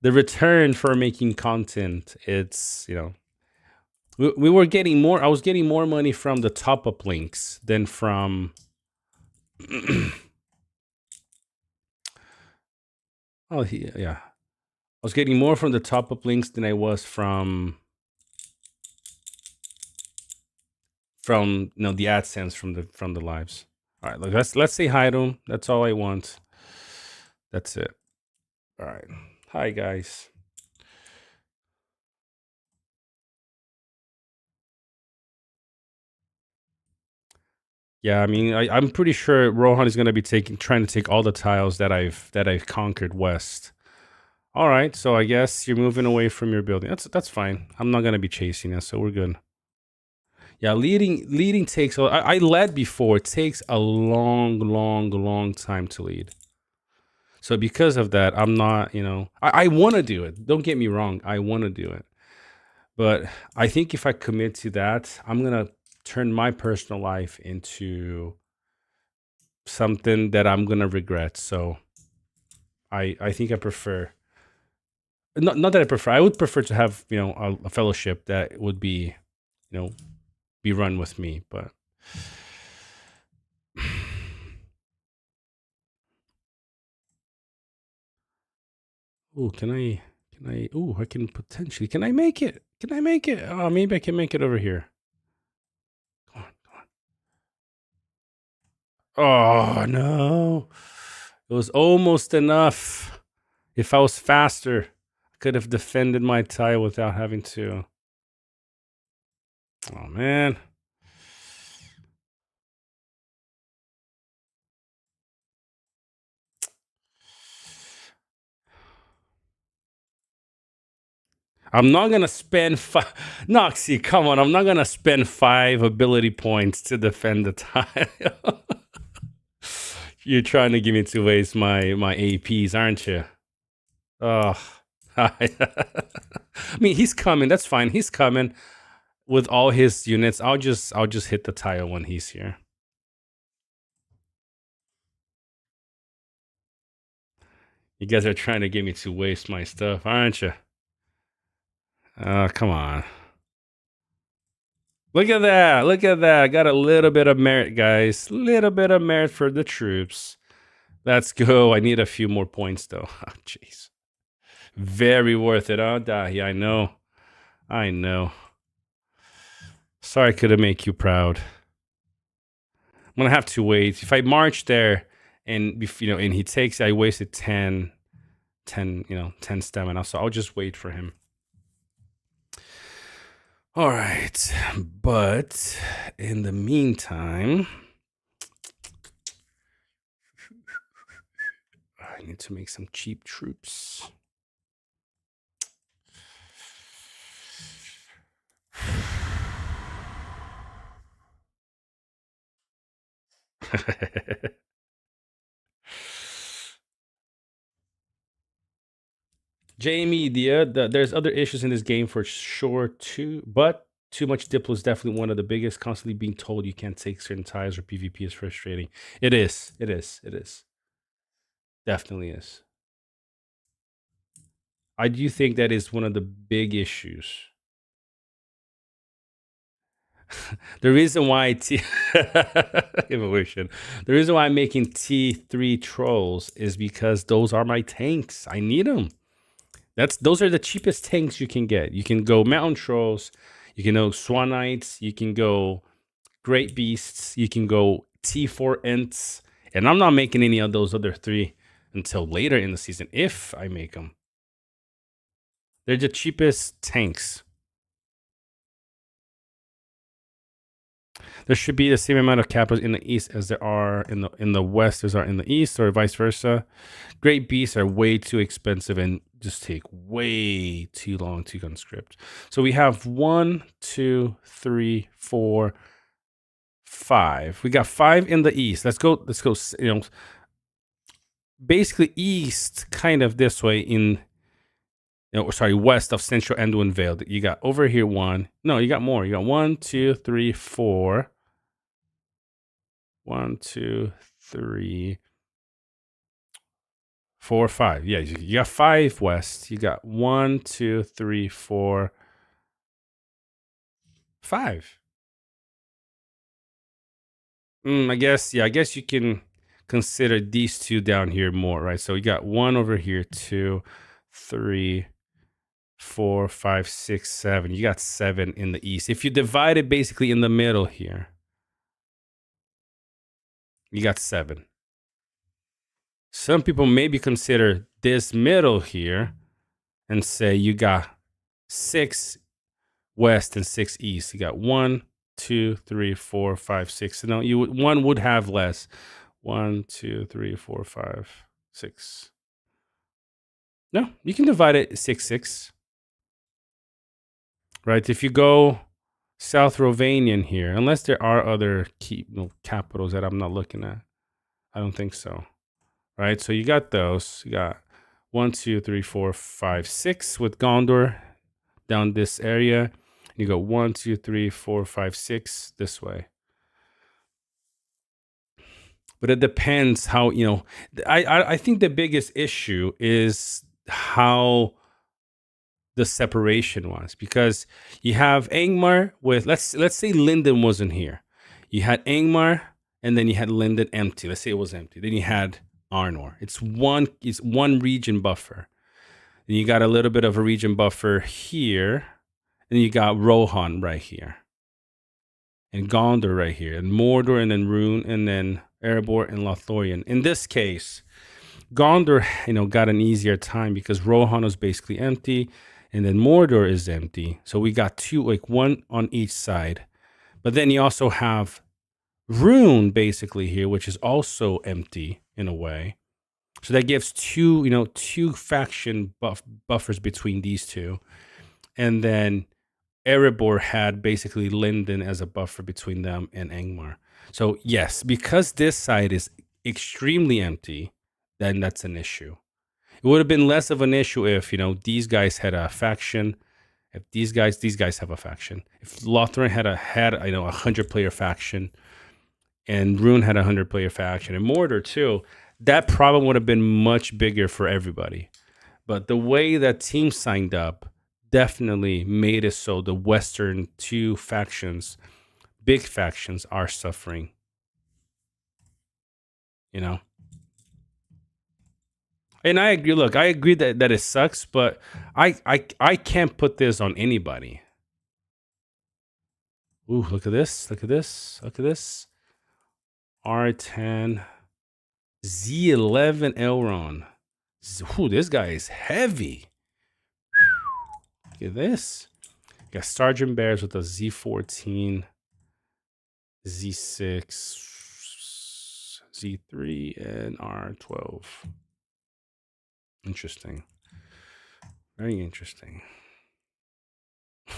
the return for making content, it's, we were getting more. I was getting more money from the top up links than from. Oh, yeah. I was getting more from the top up links than I was from the AdSense from the lives. All right, look, let's say hi to him. That's all I want. That's it. All right. Hi, guys. Yeah, I mean, I'm pretty sure Rohan is going to be trying to take all the tiles that I've conquered west. All right, so I guess you're moving away from your building. That's fine. I'm not going to be chasing it, so we're good. Yeah, leading takes. I led before. It takes a long time to lead. So because of that, I'm not. I want to do it. Don't get me wrong. I want to do it, but I think if I commit to that, I'm gonna turn my personal life into something that I'm gonna regret. So I think I prefer. Not that I prefer. I would prefer to have a fellowship that would be be run with me, but. Oh, I can potentially, can I make it? Can I make it? Oh, maybe I can make it over here. Come on. Oh, no. It was almost enough. If I was faster, I could have defended my tile without having to. Oh, man. I'm not gonna spend Noxie, come on, I'm not gonna spend 5 ability points to defend the tile. You're trying to get me to waste my APs, aren't you? Oh, I mean, he's coming. That's fine. He's coming with all his units. I'll just hit the tile when he's here. You guys are trying to get me to waste my stuff, aren't you? Come on. Look at that. Look at that. Got a little bit of merit, guys. Little bit of merit for the troops. Let's go. I need a few more points, though. Oh, jeez. Very worth it, huh, Dahi? I know. I know. Sorry I couldn't make you proud. I'm going to have to wait. If I march there and, and he takes, I wasted 10 stamina. So I'll just wait for him. All right. But in the meantime, I need to make some cheap troops. Jamie, there's other issues in this game for sure too, but too much Diplo is definitely one of the biggest. Constantly being told you can't take certain ties or PvP is frustrating. It is. Definitely is. I do think that is one of the big issues. The reason why evolution. The reason why I'm making T3 trolls is because those are my tanks. I need them. Those are the cheapest tanks you can get. You can go mountain trolls, you can go swanites, you can go great beasts, you can go T4 ents, and I'm not making any of those other 3 until later in the season if I make them. They're the cheapest tanks. There should be the same amount of capitals in the east as there are in the west as are in the east, or vice versa. Great beasts are way too expensive and just take way too long to conscript. So we have 1, 2, 3, 4, 5. We got 5 in the east. Let's go. Basically east, kind of this way in. West of Central Anduin Vale. You got over here 1. No, you got more. You got 1, 2, 3, 4. 1, 2, 3, 4, 5. Yeah, you got 5 west. You got 1, 2, 3, 4, 5. I guess you can consider these 2 down here more, right? So you got 1 over here, 2, 3, 4, 5, 6, 7. You got 7 in the east. If you divide it basically in the middle here, you got 7. Some people maybe consider this middle here and say you got 6 west and 6 east. You got 1, 2, 3, 4, 5, 6. No, one would have less. 1, 2, 3, 4, 5, 6. No, you can divide it 6, 6. Right? If you go South Rovanian here, unless there are other key capitals that I'm not looking at, I don't think so. Right? So you got those. You got 1, 2, 3, 4, 5, 6 with Gondor down this area. You go 1, 2, 3, 4, 5, 6 this way. But it depends how, I think the biggest issue is how the separation was, because you have Angmar with, let's say Linden wasn't here. You had Angmar and then you had Linden empty. Let's say it was empty. Then you had Arnor. It's one region buffer. Then you got a little bit of a region buffer here. And you got Rohan right here. And Gondor right here. And Mordor and then Rune and then Erebor and Lothlorien. In this case, Gondor, got an easier time because Rohan was basically empty. And then Mordor is empty. So we got 2, one on each side. But then you also have Rune basically here, which is also empty in a way. So that gives two faction buffers between these two. And then Erebor had basically Linden as a buffer between them and Angmar. So yes, because this side is extremely empty, then that's an issue. It would have been less of an issue if, you know, these guys had a faction. If these guys have a faction. If Lotr had I know, 100-player faction, and Rune had a 100-player faction, and Mordor too, that problem would have been much bigger for everybody. But the way that team signed up definitely made it so the Western two factions, big factions, are suffering. You know? And I agree. Look, I agree that it sucks, but I can't put this on anybody. Ooh, look at this. Look at this. Look at this. R10 Z11 Elrond. Ooh, this guy is heavy. Look at this. Got Sergeant Bears with a Z14, Z6, Z3, and R12. Interesting. Very interesting.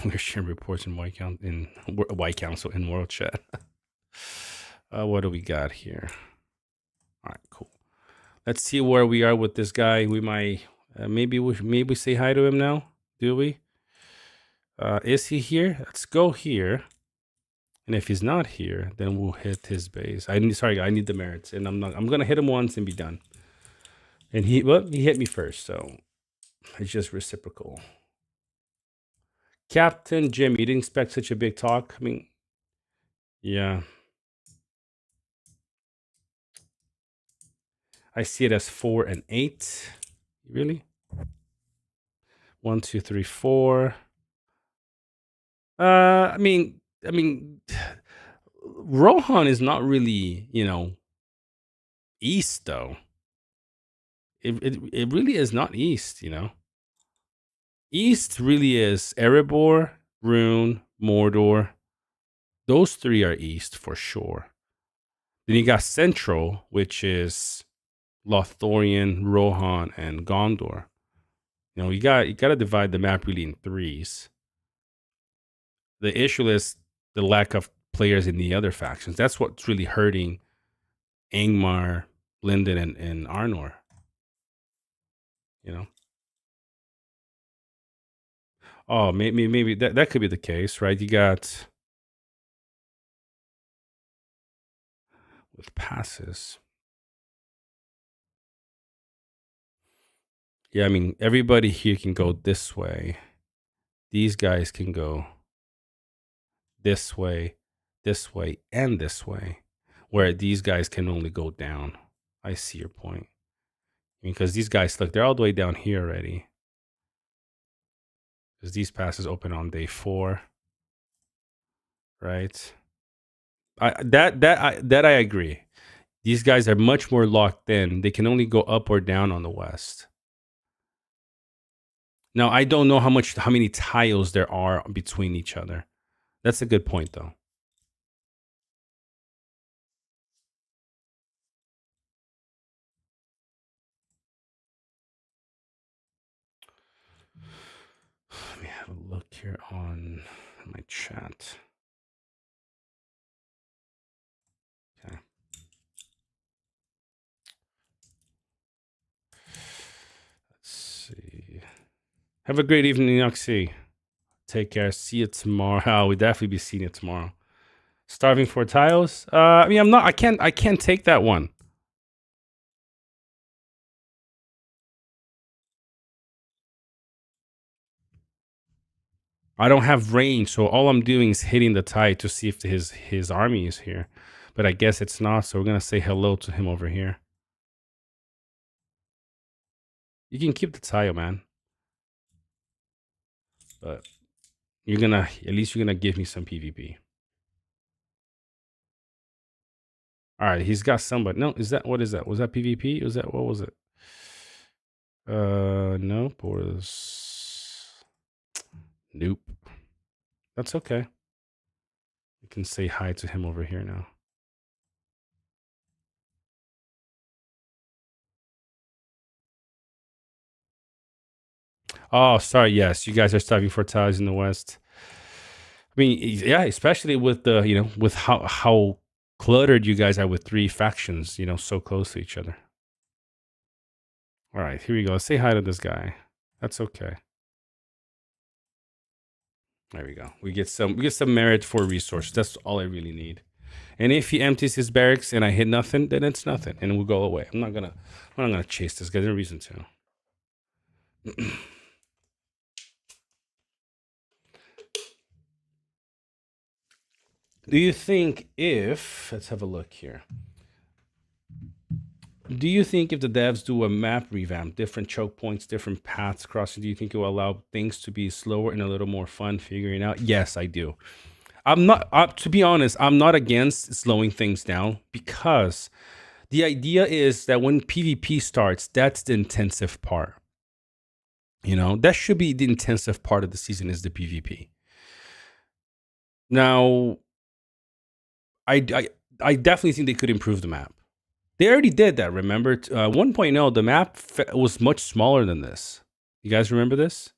We're sharing reports in White Council in World Chat. What do we got here? All right, cool. Let's see where we are with this guy. We might maybe say hi to him now. Do we? Is he here? Let's go here. And if he's not here, then we'll hit his base. I need the merits, and I'm gonna hit him once and be done. And he hit me first, so it's just reciprocal. Captain Jim, you didn't expect such a big talk? I mean, yeah. I see it as 4 and 8. Really? 1, 2, 3, 4. I mean, Rohan is not really, you know, east though. It really is not east, you know. East really is Erebor, Rune, Mordor. Those three are east for sure. Then you got Central, which is Lothlorien, Rohan, and Gondor. You know, you got to divide the map really in threes. The issue is the lack of players in the other factions. That's what's really hurting Angmar, Linden, and Arnor. You know. Oh, maybe that could be the case, right? You got with passes. Yeah, I mean, everybody here can go this way. These guys can go this way, and this way, where these guys can only go down. I see your point. I mean, because these guys, look, they're all the way down here already. Because these passes open on day 4, right? That I agree. These guys are much more locked in. They can only go up or down on the west. Now, I don't know how many tiles there are between each other. That's a good point, though. Let me have a look here on my chat. Okay. Let's see. Have a great evening, Yoxi. Take care. See you tomorrow. We'll definitely be seeing you tomorrow. Starving for tiles? I mean, I'm not. I can't take that one. I don't have range, so all I'm doing is hitting the tile to see if his army is here. But I guess it's not, so we're gonna say hello to him over here. You can keep the tile, man. But at least you're gonna give me some PvP. All right, he's got somebody. No, what is that? Was that PvP? What was it? Nope. Nope. That's okay. You can say hi to him over here now. Oh, sorry. Yes, you guys are starving for tiles in the West. I mean, yeah, especially with the with how cluttered you guys are with 3 factions, so close to each other. All right, here we go. Let's say hi to this guy. That's okay. There we go. We get some merit for resources. That's all I really need. And if he empties his barracks and I hit nothing, then it's nothing, and we'll go away. I'm not gonna chase this guy. There's no reason to. Do you think let's have a look here. Do you think if the devs do a map revamp, different choke points, different paths crossing, do you think it will allow things to be slower and a little more fun figuring out? Yes, I do. I'm not, to be honest, I'm not against slowing things down, because the idea is that when PvP starts, that's the intensive part. That should be the intensive part of the season, is the PvP. Now, I definitely think they could improve the map. They already did that, remember? 1.0, the map was much smaller than this. You guys remember this?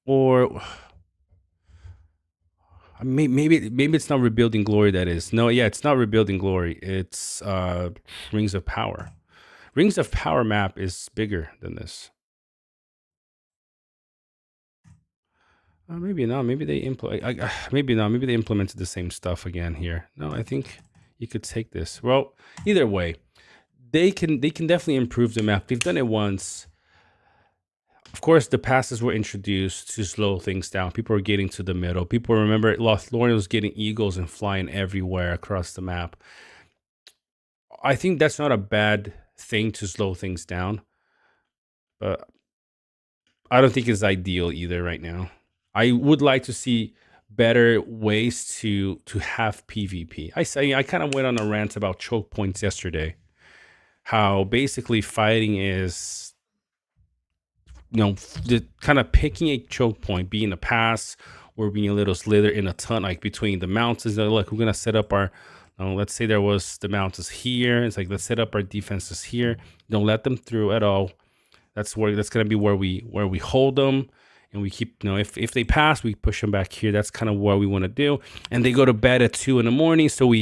Or maybe it's not Rebuilding Glory that is. No, yeah, it's not Rebuilding Glory. It's Rings of Power. Rings of Power map is bigger than this. Maybe not. Maybe they maybe not. Maybe they implemented the same stuff again here. No, I think you could take this. Well, either way, they can definitely improve the map. They've done it once. Of course, the passes were introduced to slow things down. People are getting to the middle. People remember Lothr was getting eagles and flying everywhere across the map. I think that's not a bad thing to slow things down, but I don't think it's ideal either right now. I would like to see better ways to have PvP. I kind of went on a rant about choke points yesterday. How basically fighting is, the kind of picking a choke point, being a pass or being a little slither in a ton, like between the mountains. Look, we're gonna set up our. Let's say there was the mountains here. It's like, let's set up our defenses here. Don't let them through at all. That's gonna be where we hold them. And we keep, if they pass, we push them back here. That's kind of what we want to do. And they go to bed at 2 a.m. So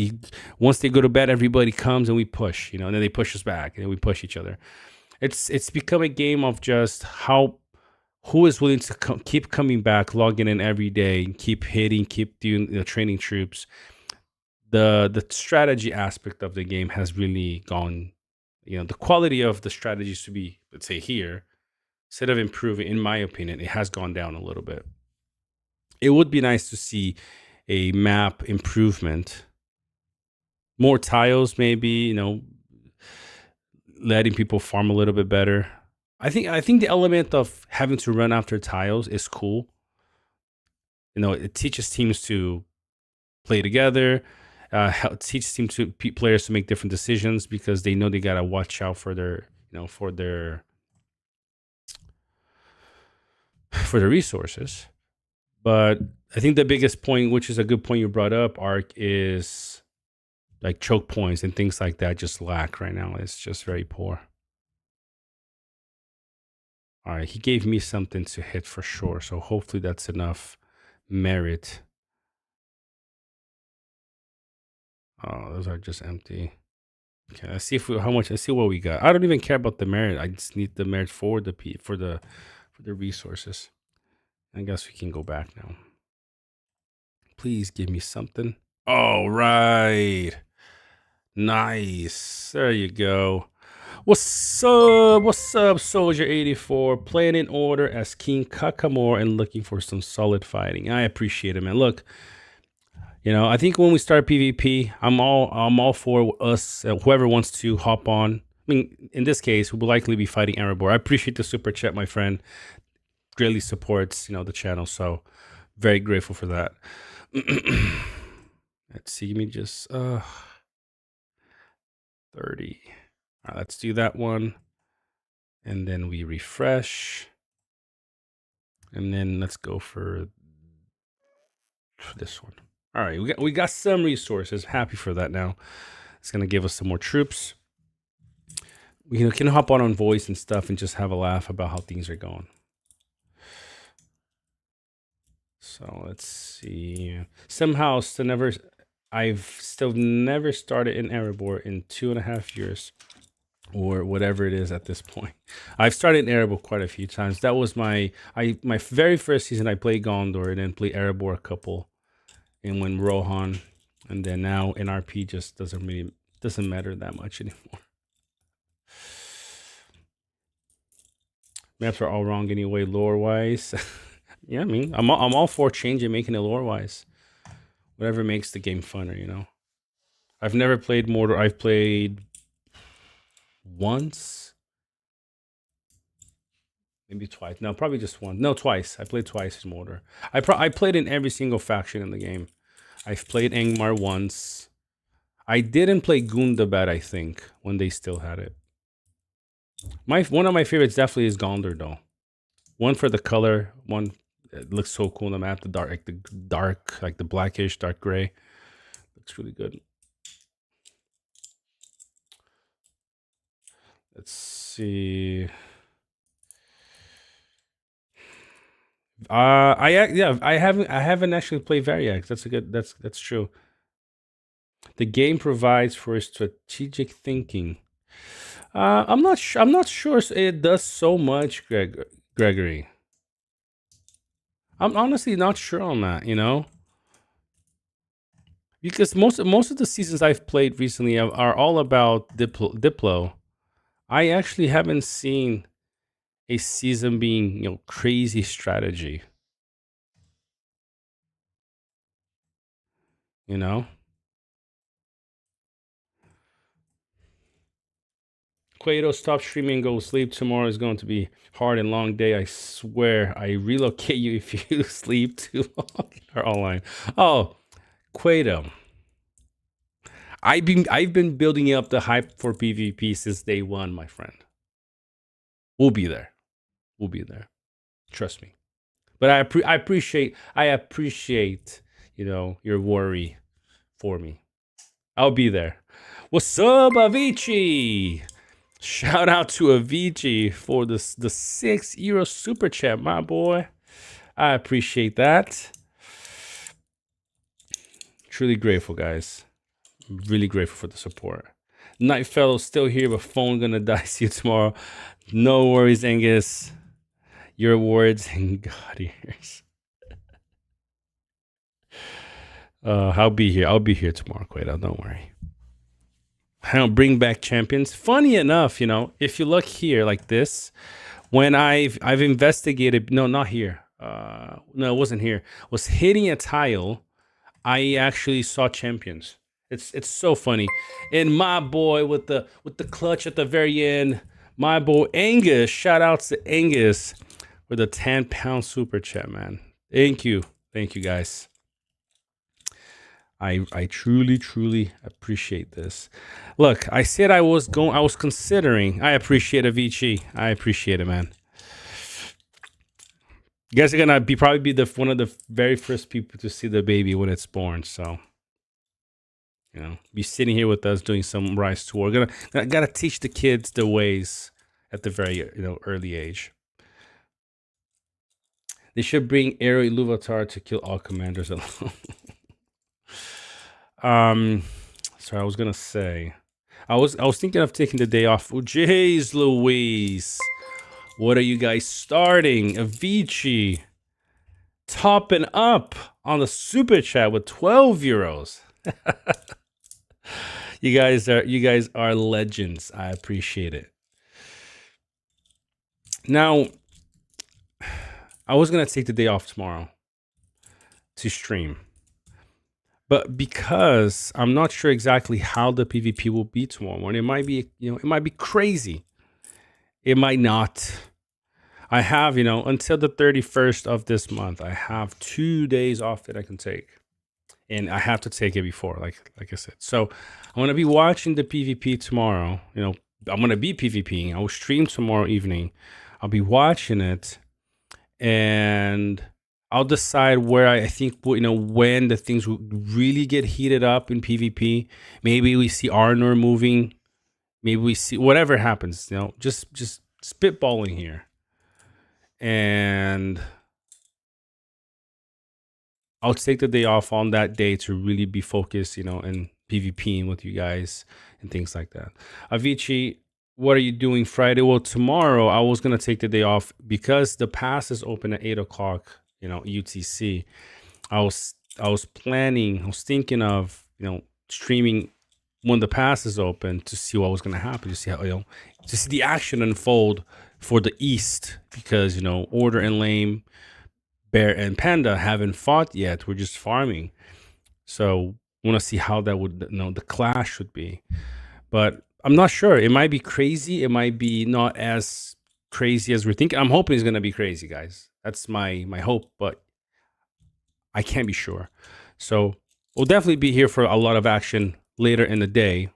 once they go to bed, everybody comes and we push, and then they push us back and we push each other. It's become a game of just who is willing to keep coming back, logging in every day, keep hitting, keep doing training troops. The strategy aspect of the game has really gone, the quality of the strategies to be, let's say here, instead of improving, in my opinion, it has gone down a little bit. It would be nice to see a map improvement, more tiles, maybe, letting people farm a little bit better. I think the element of having to run after tiles is cool. It teaches teams to play together. It teaches players to make different decisions, because they know they gotta watch out for their resources. But I think the biggest point, which is a good point you brought up, Ark, is like choke points and things like that just lack right now. It's just very poor. All right, he gave me something to hit for sure, so hopefully that's enough merit. Oh, those are just empty. Okay, let's see let's see what we got. I don't even care about the merit. I just need the merit for the resources. I guess we can go back now. Please give me something. All right. Nice. There you go. What's up? What's up, Soldier 84? Playing in order as King Kakamor and looking for some solid fighting. I appreciate it, man. Look, I think when we start PvP, I'm all for us, whoever wants to hop on. I mean, in this case, we'll likely be fighting Erebor. I appreciate the super chat, my friend. Greatly supports, the channel. So very grateful for that. Let's see, give me just 30. All right, let's do that one. And then we refresh. And then let's go for this one. All right, we got some resources. Happy for that now. It's going to give us some more troops. we can hop on voice and stuff and just have a laugh about how things are going. So let's see. Somehow, I've still never started in Erebor in 2.5 years, or whatever it is at this point. I've started in Erebor quite a few times. That was my very first season. I played Gondor and then played Erebor a couple, and when Rohan, and then now NRP just doesn't matter that much anymore. Maps are all wrong anyway, lore wise. Yeah, I mean, I'm all for changing, making it lore wise. Whatever makes the game funner, you know. I've never played Mordor. I've played once, maybe twice. No, probably just once. No, twice. I played twice in Mordor. I played in every single faction in the game. I've played Angmar once. I didn't play Gundabad, I think, when they still had it. One of my favorites definitely is Gondor, though. One for the color. One, it looks so cool on the map. The dark, like the blackish, dark gray. Looks really good. Let's see. I haven't actually played Variax. That's true. The game provides for strategic thinking. I'm not sure it does so much, Gregory. I'm honestly not sure on that, you know? Because most of the seasons I've played recently are all about Diplo. I actually haven't seen a season being, you know, crazy strategy. You know? Quato, stop streaming, go sleep. Tomorrow is going to be hard and long day. I swear, I relocate you if you sleep too long or online. Oh, Quato. I've been building up the hype for PvP since day one, my friend. We'll be there. We'll be there. Trust me. But I appreciate you know, your worry for me. I'll be there. What's up, Avicii? Shout out to Avicii for the €6 super chat, my boy. I appreciate that. Truly grateful, guys. Really grateful for the support. Night Fellow still here, but phone gonna die. See you tomorrow. No worries, Angus. Your words and God ears. I'll be here. I'll be here tomorrow, Quato. Don't worry. I don't bring back champions. Funny enough, you know, if you look here like this, when I've investigated, no, not here. No, it wasn't here. I was hitting a tile. I actually saw champions. It's so funny. And my boy with the clutch at the very end, my boy Angus. Shout out to Angus with a 10-pound super chat, man. Thank you guys. I truly appreciate this. Look, I said I was considering. I appreciate Avicii. I appreciate it, man. You guys are gonna probably be one of the very first people to see the baby when it's born. So, you know, be sitting here with us doing some Rise tour. Gotta teach the kids the ways at the very early age. They should bring Aero Iluvatar to kill all commanders alone. Sorry, I was gonna say, I was thinking of taking the day off. Oh, jeez, Louise, what are you guys starting? Avicii topping up on the super chat with €12. You guys are legends. I appreciate it. Now, I was gonna take the day off tomorrow to stream. But because I'm not sure exactly how the PvP will be tomorrow morning, it might be, it might be crazy. It might not. I have, until the 31st of this month, I have 2 days off that I can take. And I have to take it before, like I said. So I'm going to be watching the PvP tomorrow. I'm going to be PvPing. I will stream tomorrow evening. I'll be watching it. And I'll decide where I think, when the things will really get heated up in PvP. Maybe we see Arnor moving. Maybe we see whatever happens, just spitballing here. And I'll take the day off on that day to really be focused, and PvPing with you guys and things like that. Avicii, what are you doing Friday? Well, tomorrow I was gonna take the day off because the pass is open at 8 o'clock, UTC. I was thinking of, streaming when the pass is open to see what was gonna happen, to see how, to see the action unfold for the East, because Order and Lame, Bear and Panda haven't fought yet. We're just farming. So want to see how that would, the clash would be. But I'm not sure. It might be crazy. It might be not as crazy as we're thinking. I'm hoping it's going to be crazy, guys. That's my hope, but I can't be sure. So we'll definitely be here for a lot of action later in the day.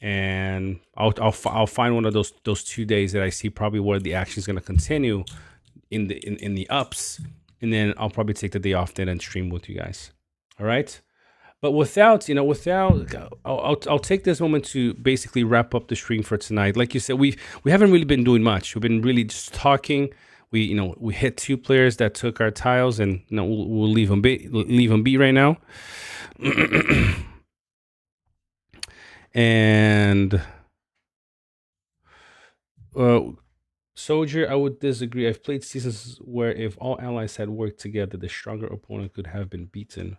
And I'll find one of those 2 days that I see probably where the action is going to continue in the ups. And then I'll probably take the day off then and stream with you guys. All right. But I'll take this moment to basically wrap up the stream for tonight. Like you said, we haven't really been doing much. We've been really just talking. We hit 2 players that took our tiles, and we'll leave them be right now. And Soldier, I would disagree. I've played seasons where if all allies had worked together, the stronger opponent could have been beaten.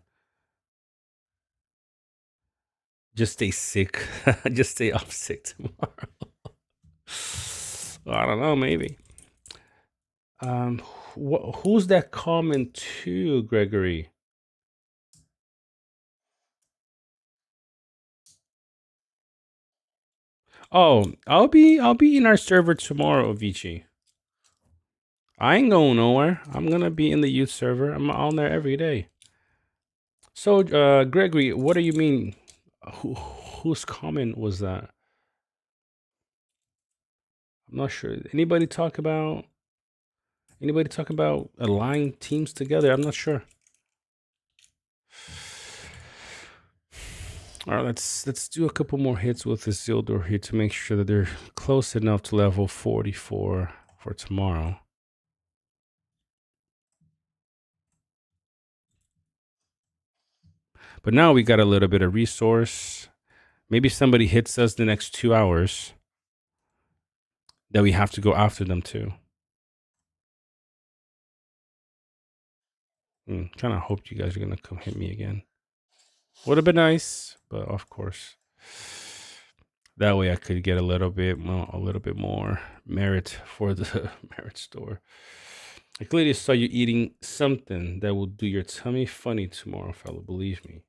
Just stay sick. Just stay off sick tomorrow. I don't know, maybe. Who's that comment to, Gregory? Oh, I'll be in our server tomorrow, Avicii. I ain't going nowhere. I'm gonna be in the youth server. I'm on there every day. So, Gregory, what do you mean? Whose comment was that? I'm not sure. Anybody talk about aligning teams together? I'm not sure. All right, let's do a couple more hits with the Isildur here to make sure that they're close enough to level 44 for tomorrow. But now we got a little bit of resource. Maybe somebody hits us the next 2 hours that we have to go after them too. Kind of hoped you guys are gonna come hit me again. Would have been nice, but of course, that way I could get a little bit more merit for the merit store. I clearly saw you eating something that will do your tummy funny tomorrow, fellow. Believe me.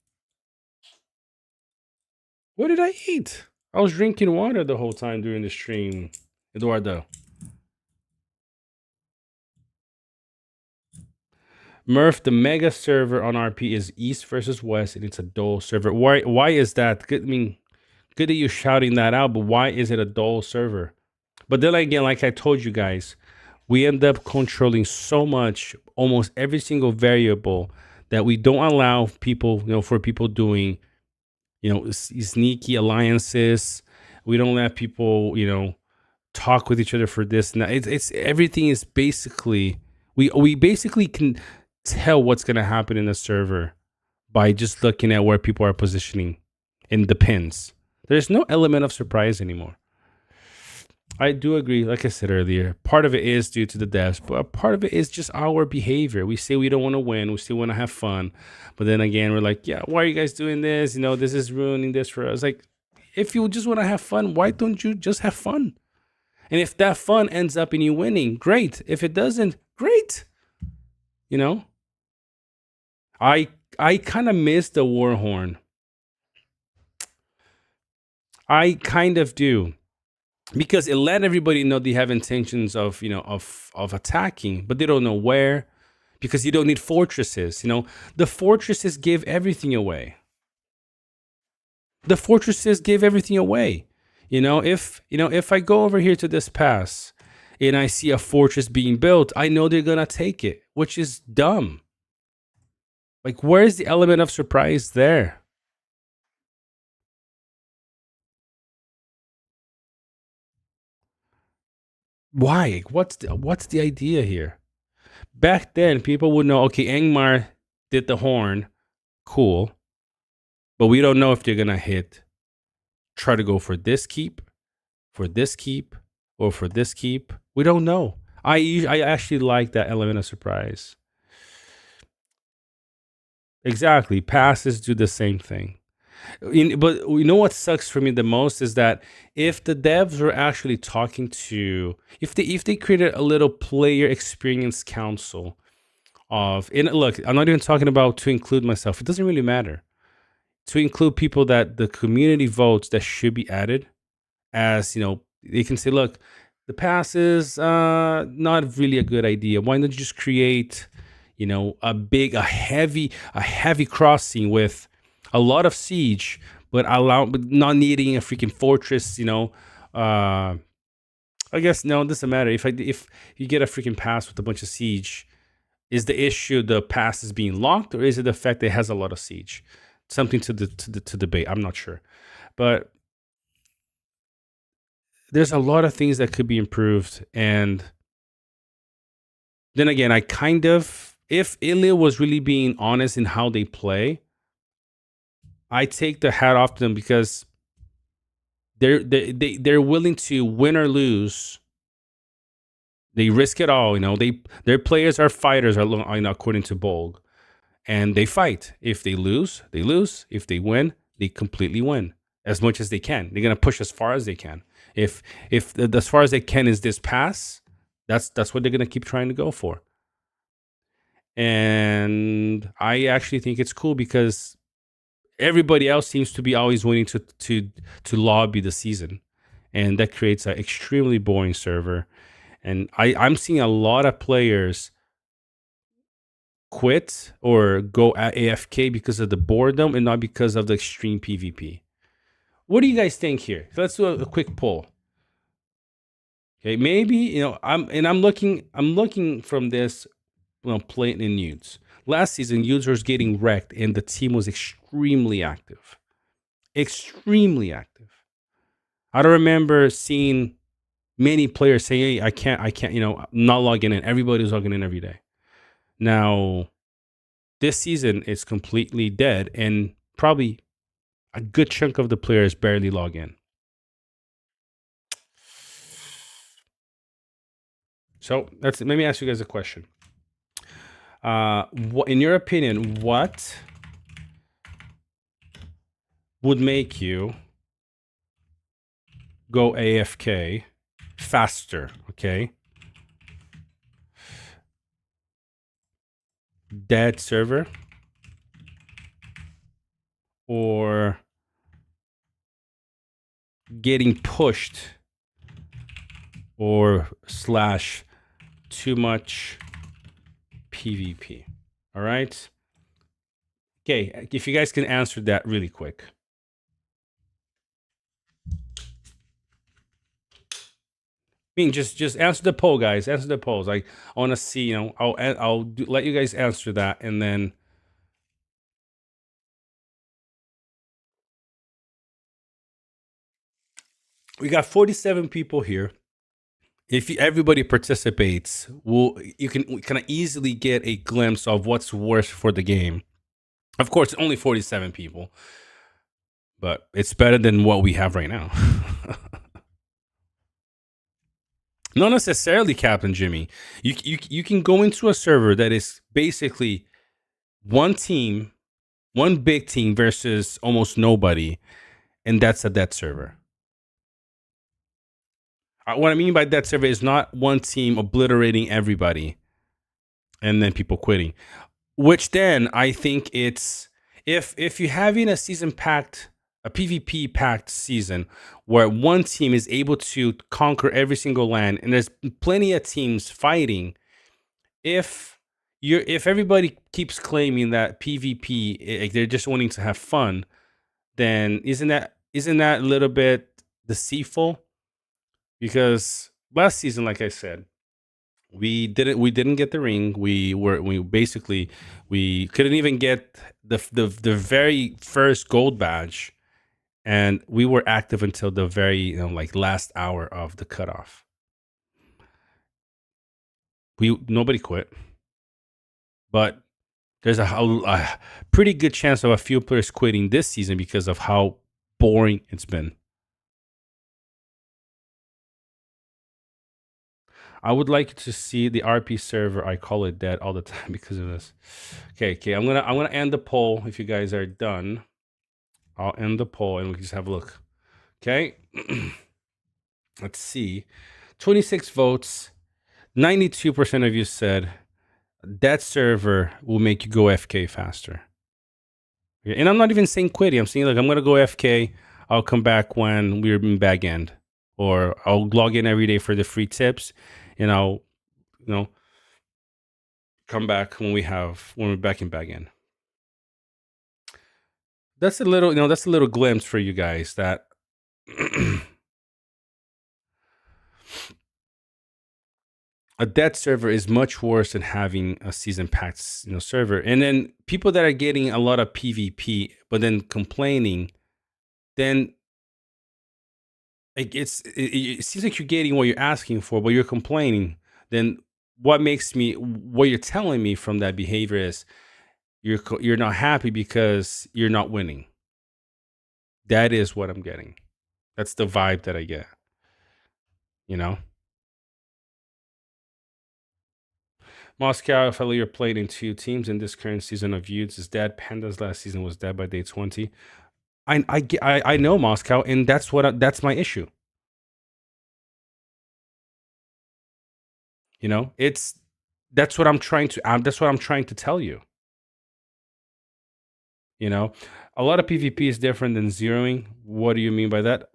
What did I eat? I was drinking water the whole time during the stream, Eduardo. Murph, the mega server on RP is East versus West, and it's a dual server. Why is that? Good, I mean, good that you're shouting that out, but why is it a dual server? But then again, like I told you guys, we end up controlling so much, almost every single variable, that we don't allow people, for people doing, sneaky alliances. We don't let people, talk with each other for this and that. It's everything is basically, we basically can tell what's going to happen in the server by just looking at where people are positioning in the pins. There's no element of surprise anymore. I do agree, like I said earlier, part of it is due to the devs, but a part of it is just our behavior. We say we don't want to win, we still want to have fun, but then again, we're like, yeah, why are you guys doing this? This is ruining this for us. Like, if you just want to have fun, why don't you just have fun? And if that fun ends up in you winning, great. If it doesn't, great. I kind of miss the war horn. I kind of do. Because it let everybody know they have intentions of, of attacking, but they don't know where, because you don't need fortresses. The fortresses give everything away. If I go over here to this pass and I see a fortress being built, I know they're going to take it, which is dumb. Like, where's the element of surprise there? Why? What's the idea here? Back then, people would know, okay, Angmar did the horn, cool, but we don't know if they're gonna try to go for this keep, or for this keep. We don't know. I actually like that element of surprise. Exactly, passes do the same thing. But you know what sucks for me the most is that if the devs were actually talking to, if they created a little player experience council of, and look, I'm not even talking about to include myself. It doesn't really matter. To include people that the community votes that should be added, as you know, they can say, look, the pass is not really a good idea. Why don't you just create, a heavy crossing with a lot of siege, but not needing a freaking fortress. I guess no, it doesn't matter if you get a freaking pass with a bunch of siege. Is the issue the pass is being locked, or is it the fact that it has a lot of siege? Something to debate. I'm not sure, but there's a lot of things that could be improved. And then again, if Ilio was really being honest in how they play, I take the hat off to them because they're willing to win or lose. They risk it all. Their players are fighters, according to Bolg, and they fight. If they lose, they lose. If they win, they completely win as much as they can. They're gonna push as far as they can. If as far as they can is this pass, that's what they're gonna keep trying to go for. And I actually think it's cool because everybody else seems to be always wanting to lobby the season, and that creates an extremely boring server. And I'm seeing a lot of players quit or go AFK because of the boredom and not because of the extreme PvP. What do you guys think here? Let's do a quick poll. Okay, maybe I'm looking from this, playing in nudes. Last season, Nudes was getting wrecked, and the team was extremely active. Extremely active. I don't remember seeing many players saying, "Hey, I can't, not logging in." Everybody was logging in every day. Now, this season it's completely dead, and probably a good chunk of the players barely log in. So let me ask you guys a question. In your opinion, what would make you go AFK faster? Okay, dead server or getting pushed or / too much PvP. All right. Okay, if you guys can answer that really quick. I mean, just answer the poll, guys. Answer the polls. I want to see. Let you guys answer that, and then we got 47 people here. If everybody participates, you can kind of easily get a glimpse of what's worse for the game. Of course, only 47 people, but it's better than what we have right now. Not necessarily, Captain Jimmy. You can go into a server that is basically one team, one big team versus almost nobody, and that's a dead server. What I mean by dead server is not one team obliterating everybody and then people quitting. Which then I think it's if you're having a PvP packed season where one team is able to conquer every single land and there's plenty of teams fighting, if everybody keeps claiming that PvP, they're just wanting to have fun, then isn't that a little bit deceitful? Because last season, like I said, we didn't get the ring. We couldn't even get the very first gold badge, and we were active until the very last hour of the cutoff. Nobody quit, but there's a pretty good chance of a few players quitting this season because of how boring it's been. I would like to see the RP server. I call it dead all the time because of this. Okay. I'm gonna end the poll. If you guys are done, I'll end the poll and we can just have a look. Okay. Let's see. 26 votes. 92% of you said that server will make you go FK faster. And I'm not even saying quitting. I'm saying like I'm gonna go FK. I'll come back when we're in back end, or I'll log in every day for the free tips, and I'll, come back when we're back in back end. That's a little glimpse for you guys that a dead server is much worse than having a season packed server. And then people that are getting a lot of PvP but then complaining, then it seems like you're getting what you're asking for, but you're complaining. Then what you're telling me from that behavior is you're not happy because you're not winning. That is what I'm getting. That's the vibe that I get. Moscow, fellow, you're playing in 2 teams in this current season of Youths is dead. Panda's last season was dead by day 20. I know Moscow, and that's my issue. That's what I'm trying to tell you. A lot of PvP is different than zeroing. What do you mean by that?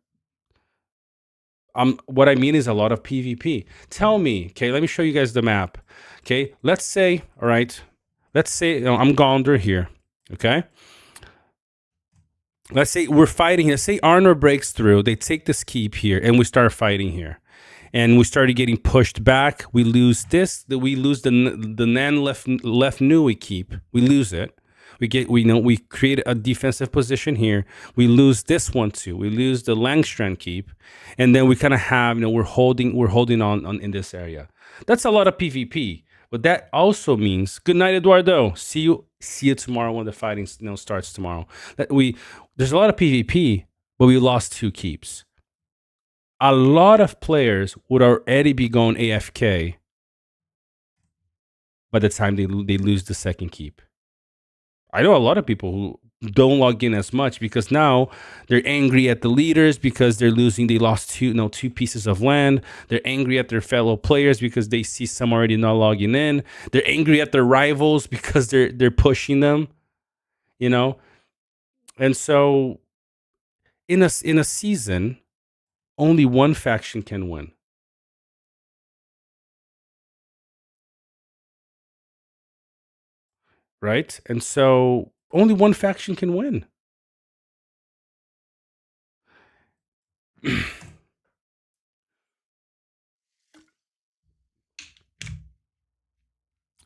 What I mean is a lot of PvP. Tell me, okay, let me show you guys the map. Okay, let's say, all right, I'm Gondor here, okay? Let's say we're fighting. Let's say Arnor breaks through. They take this keep here, and we start fighting here. And we started getting pushed back. We lose this. We lose the Nan left Nui keep. We lose it. We create a defensive position here. We lose this one too. We lose the Langstrand keep, and then we kind of have we're holding on in this area. That's a lot of PvP, but that also means good night, Eduardo. See you tomorrow when the fighting starts tomorrow. There's a lot of PvP, but we lost 2 keeps. A lot of players would already be going AFK by the time they lose the second keep. I know a lot of people who don't log in as much because now they're angry at the leaders because they're losing. They lost 2 pieces of land. They're angry at their fellow players because they see some already not logging in. They're angry at their rivals because they're pushing them, And so in a season, only one faction can win. Right? And so only one faction can win.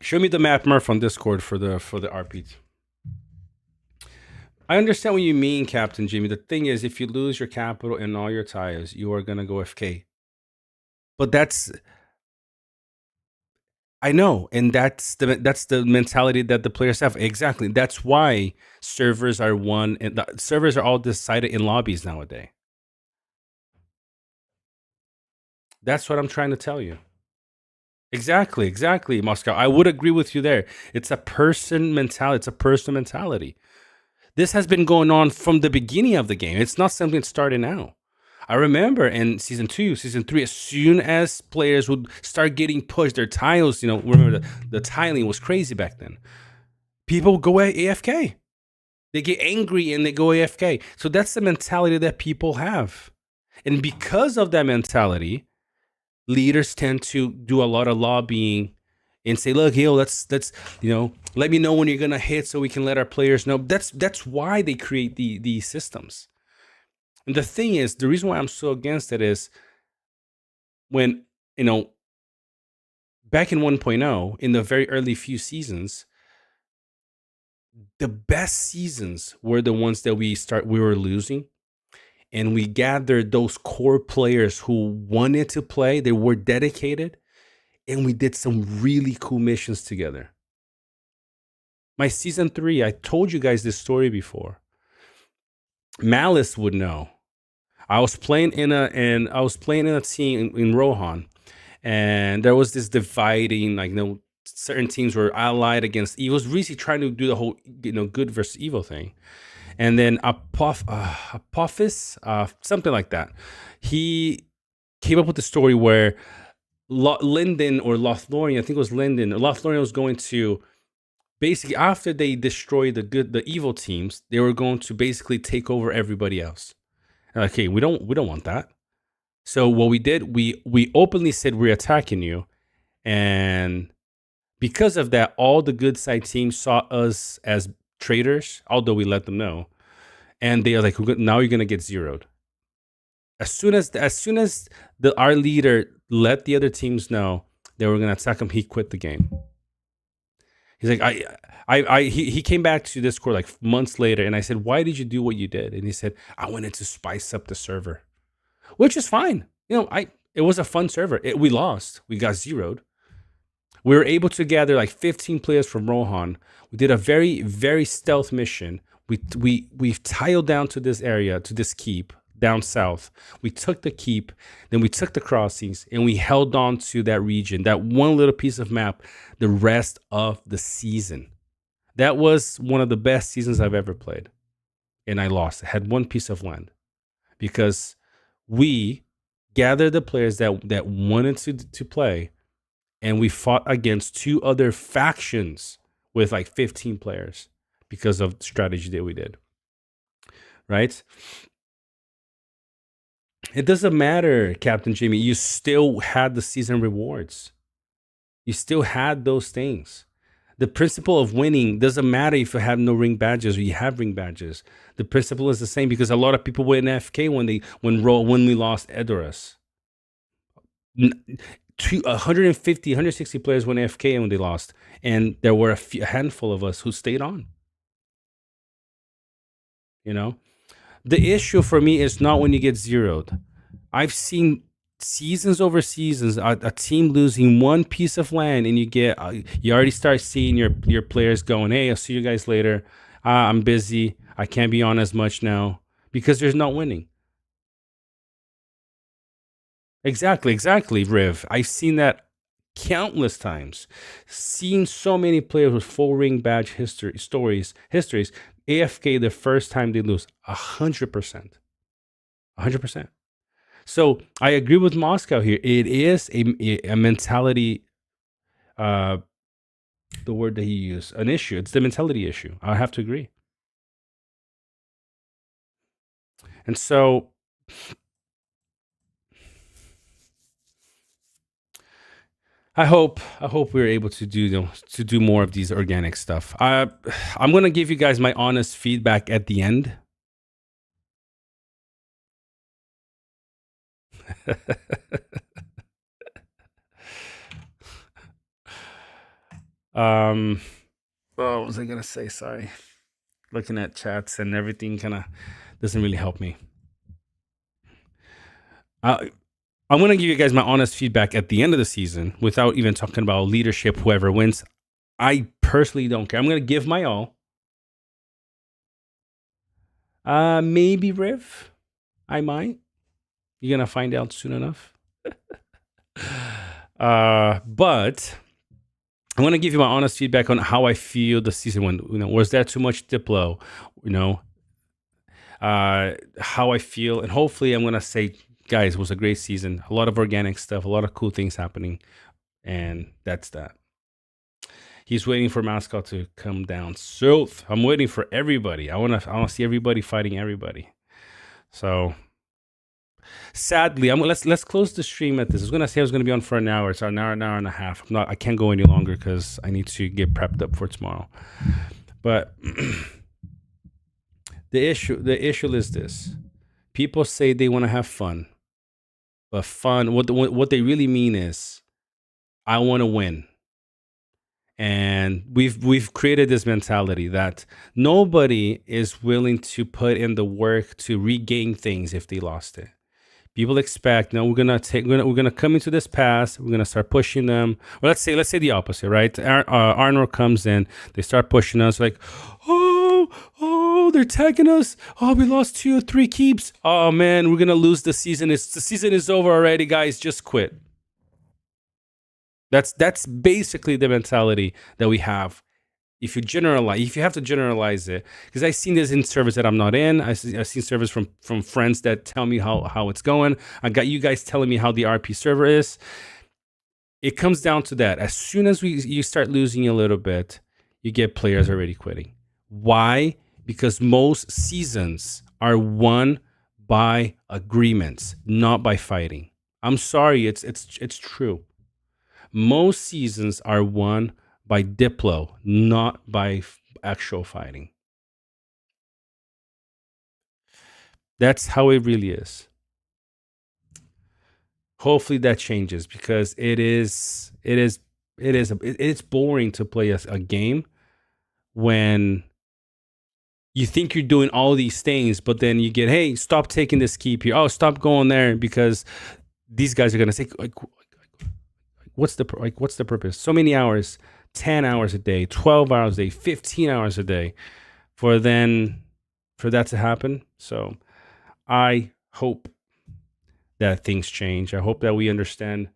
Show me the map, Murph, on Discord for the RP. I understand what you mean, Captain Jimmy. The thing is, if you lose your capital and all your ties, you are gonna go FK. But I know, and that's the mentality that the players have. Exactly. That's why servers are won, and the servers are all decided in lobbies nowadays. That's what I'm trying to tell you. Exactly, Moscow. I would agree with you there. It's a person mentality. It's a personal mentality. This has been going on from the beginning of the game. It's not something that started now. I remember in season 2, season 3, as soon as players would start getting pushed, their tiles, remember the tiling was crazy back then. People go AFK. They get angry and they go AFK. So that's the mentality that people have. And because of that mentality, leaders tend to do a lot of lobbying and say, look, let's let me know when you're gonna hit so we can let our players know. That's why they create these systems. And the thing is, the reason why I'm so against it is when, back in 1.0, in the very early few seasons, the best seasons were the ones that we were losing. And we gathered those core players who wanted to play, they were dedicated, and we did some really cool missions together. My season 3, I told you guys this story before. Malice would know. I was playing in a team in Rohan, and there was this dividing, like, certain teams were allied against evil. It was really trying to do the whole, good versus evil thing. And then Apophis, something like that, he came up with the story where Linden or Lothlorien, I think it was Linden, Lothlorien was going to basically, after they destroy the evil teams, they were going to basically take over everybody else. And like, hey, we don't want that. So what we did, we openly said we're attacking you, and because of that, all the good side teams saw us as traitors, although we let them know, and they are like, now you're gonna get zeroed. As soon as our leader let the other teams know they were gonna attack him, he quit the game. He's like, he came back to Discord like months later, and I said, why did you do what you did? And he said, I wanted to spice up the server, which is fine. It was a fun server. We lost. We got zeroed. We were able to gather like 15 players from Rohan. We did a very, very stealth mission. We tiled down to this area, to this keep down south. We took the keep, then we took the crossings, and we held on to that region, that one little piece of map, the rest of the season. That was one of the best seasons I've ever played. And I lost. I had one piece of land because we gathered the players that wanted to play, and we fought against 2 other factions with like 15 players because of the strategy that we did. Right? It doesn't matter, Captain Jimmy. You still had the season rewards. You still had those things. The principle of winning doesn't matter if you have no ring badges or you have ring badges. The principle is the same, because a lot of people went AFK when we lost Edoras. 150, 160 players went AFK when they lost, and there were a handful of us who stayed on. The issue for me is not when you get zeroed. I've seen seasons over seasons, a team losing one piece of land, and you already start seeing your players going, hey, I'll see you guys later. I'm busy. I can't be on as much now, because there's not winning. Exactly, Riv. I've seen that countless times. Seen so many players with full ring badge histories, AFK the first time they lose, 100%. 100%. So I agree with Moscow here. It is a mentality, the word that he used, an issue. It's the mentality issue. I have to agree. And so I hope we're able to do more of these organic stuff. I'm gonna give you guys my honest feedback at the end. What was I gonna say? Sorry. Looking at chats and everything kind of doesn't really help me. I'm going to give you guys my honest feedback at the end of the season without even talking about leadership, whoever wins. I personally don't care. I'm going to give my all. Maybe Riv. I might. You're going to find out soon enough. But I want to give you my honest feedback on how I feel the season went. Was there too much Diplo? How I feel. And hopefully I'm going to say, guys, it was a great season. A lot of organic stuff, a lot of cool things happening. And that's that. He's waiting for Moscow to come down south. I'm waiting for everybody. I want to see everybody fighting everybody. So sadly, let's close the stream at this. I was gonna say I was gonna be on for an hour. It's an hour and a half. I can't go any longer because I need to get prepped up for tomorrow. But the issue is this: people say they want to have fun, but fun. What they really mean is, I want to win. And we've created this mentality that nobody is willing to put in the work to regain things if they lost it. People expect, no, we're gonna come into this pass, we're gonna start pushing them. Or let's say the opposite, right? Arnor comes in, they start pushing us, like, oh, they're tagging us. Oh, we lost 2 or 3 keeps. Oh man, we're gonna lose the season. The season is over already, guys. Just quit. That's basically the mentality that we have. If you have to generalize it, because I've seen this in servers that I'm not in. I've seen servers from friends that tell me how it's going. I got you guys telling me how the RP server is. It comes down to that. As soon as you start losing a little bit, you get players already quitting. Why? Because most seasons are won by agreements, not by fighting. I'm sorry, it's true. Most seasons are won by Diplo, not by actual fighting. That's how it really is. Hopefully that changes, because it's boring to play a game when you think you're doing all these things, but then you get, hey, stop taking this keep here. Oh, stop going there, because these guys are gonna say, like, what's the purpose? So many hours, 10 hours a day, 12 hours a day, 15 hours a day, for that to happen. So I hope that things change. I hope that we understand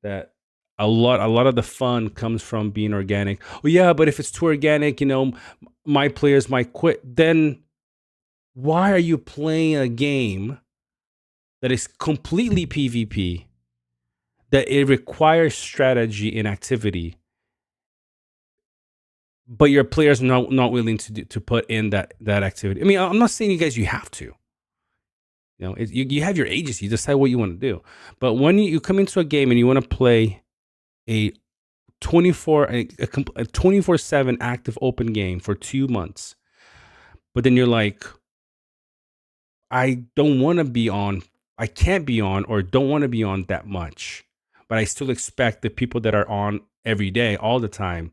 that a lot of the fun comes from being organic. Oh yeah, but if it's too organic, my players might quit. Then why are you playing a game that is completely PvP, that it requires strategy and activity, but your players are not willing to put in that activity? I mean, I'm not saying you have to. You have your agency, you decide what you want to do. But when you come into a game and you want to play a 24/7 active open game for 2 months, but then you're like, I don't want to be on, I can't be on, or don't want to be on that much, but I still expect the people that are on every day, all the time,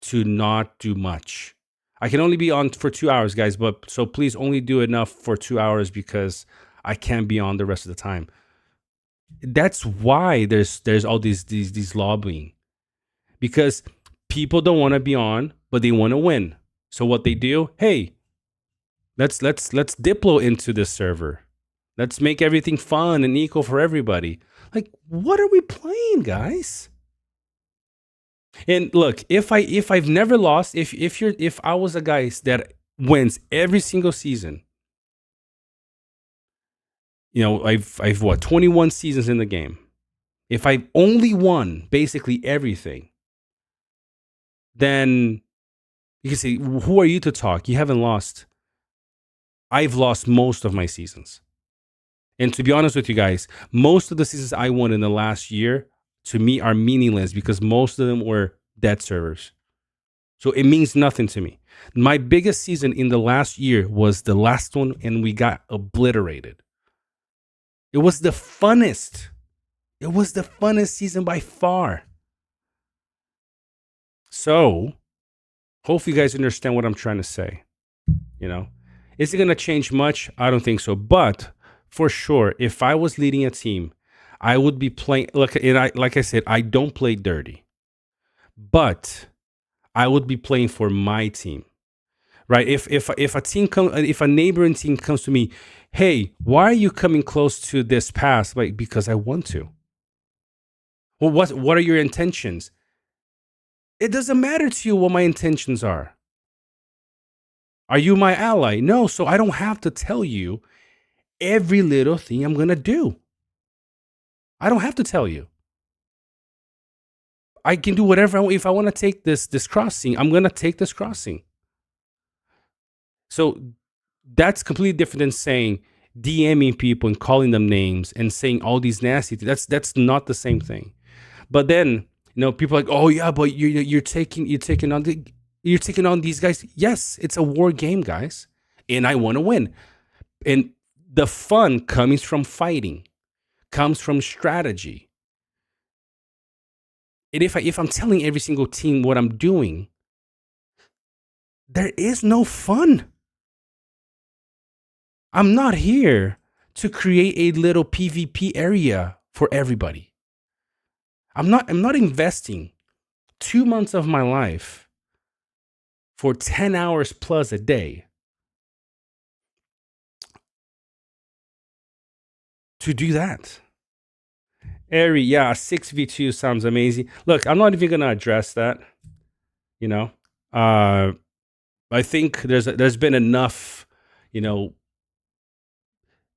to not do much. I can only be on for 2 hours, guys, but so please only do enough for 2 hours, because I can't be on the rest of the time. That's why there's all these lobbying, because people don't want to be on, but they want to win. So what they do, hey, let's Diplo into this server. Let's make everything fun and equal for everybody. Like, what are we playing, guys? And look, if I've never lost, if I was a guy that wins every single season, I've what, 21 seasons in the game. If I've only won basically everything, then you can say, who are you to talk? You haven't lost. I've lost most of my seasons. And to be honest with you guys, most of the seasons I won in the last year, to me, are meaningless, because most of them were dead servers. So it means nothing to me. My biggest season in the last year was the last one, and we got obliterated. It was the funnest. It was the funnest season by far. So hopefully you guys understand what I'm trying to say. Is it going to change much? I don't think so. But for sure, if I was leading a team, I would be playing. Look, like I said, I don't play dirty, but I would be playing for my team, right? If a neighboring team comes to me, hey, why are you coming close to this pass? Like, because I want to. Well, what are your intentions? It doesn't matter to you what my intentions are. Are you my ally? No, so I don't have to tell you every little thing I'm gonna do. I don't have to tell you. I can do whatever I want. If I want to take this crossing, I'm gonna take this crossing. So that's completely different than saying DMing people and calling them names and saying all these nasty things. That's not the same thing. But then, people are like, oh yeah, but you're taking on these guys. Yes, it's a war game, guys, and I want to win. And the fun comes from fighting, comes from strategy. And if I'm telling every single team what I'm doing, there is no fun. I'm not here to create a little PvP area for everybody. I'm not investing 2 months of my life for 10 hours plus a day to do that. Airy, yeah, 6v2 sounds amazing. Look, I'm not even gonna address that. You know, I think there's been enough,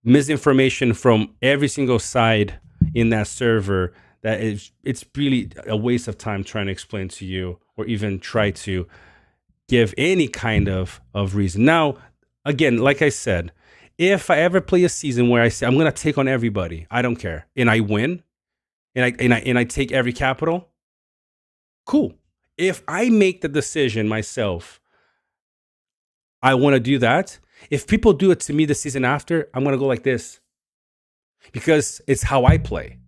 misinformation from every single side in that server that it's really a waste of time trying to explain to you or even try to give any kind of reason. Now, again, like I said, if I ever play a season where I say I'm gonna take on everybody, I don't care, and I win, and I take every capital, cool. If I make the decision myself, I want to do that. If people do it to me the season after, I'm gonna go like this because it's how I play.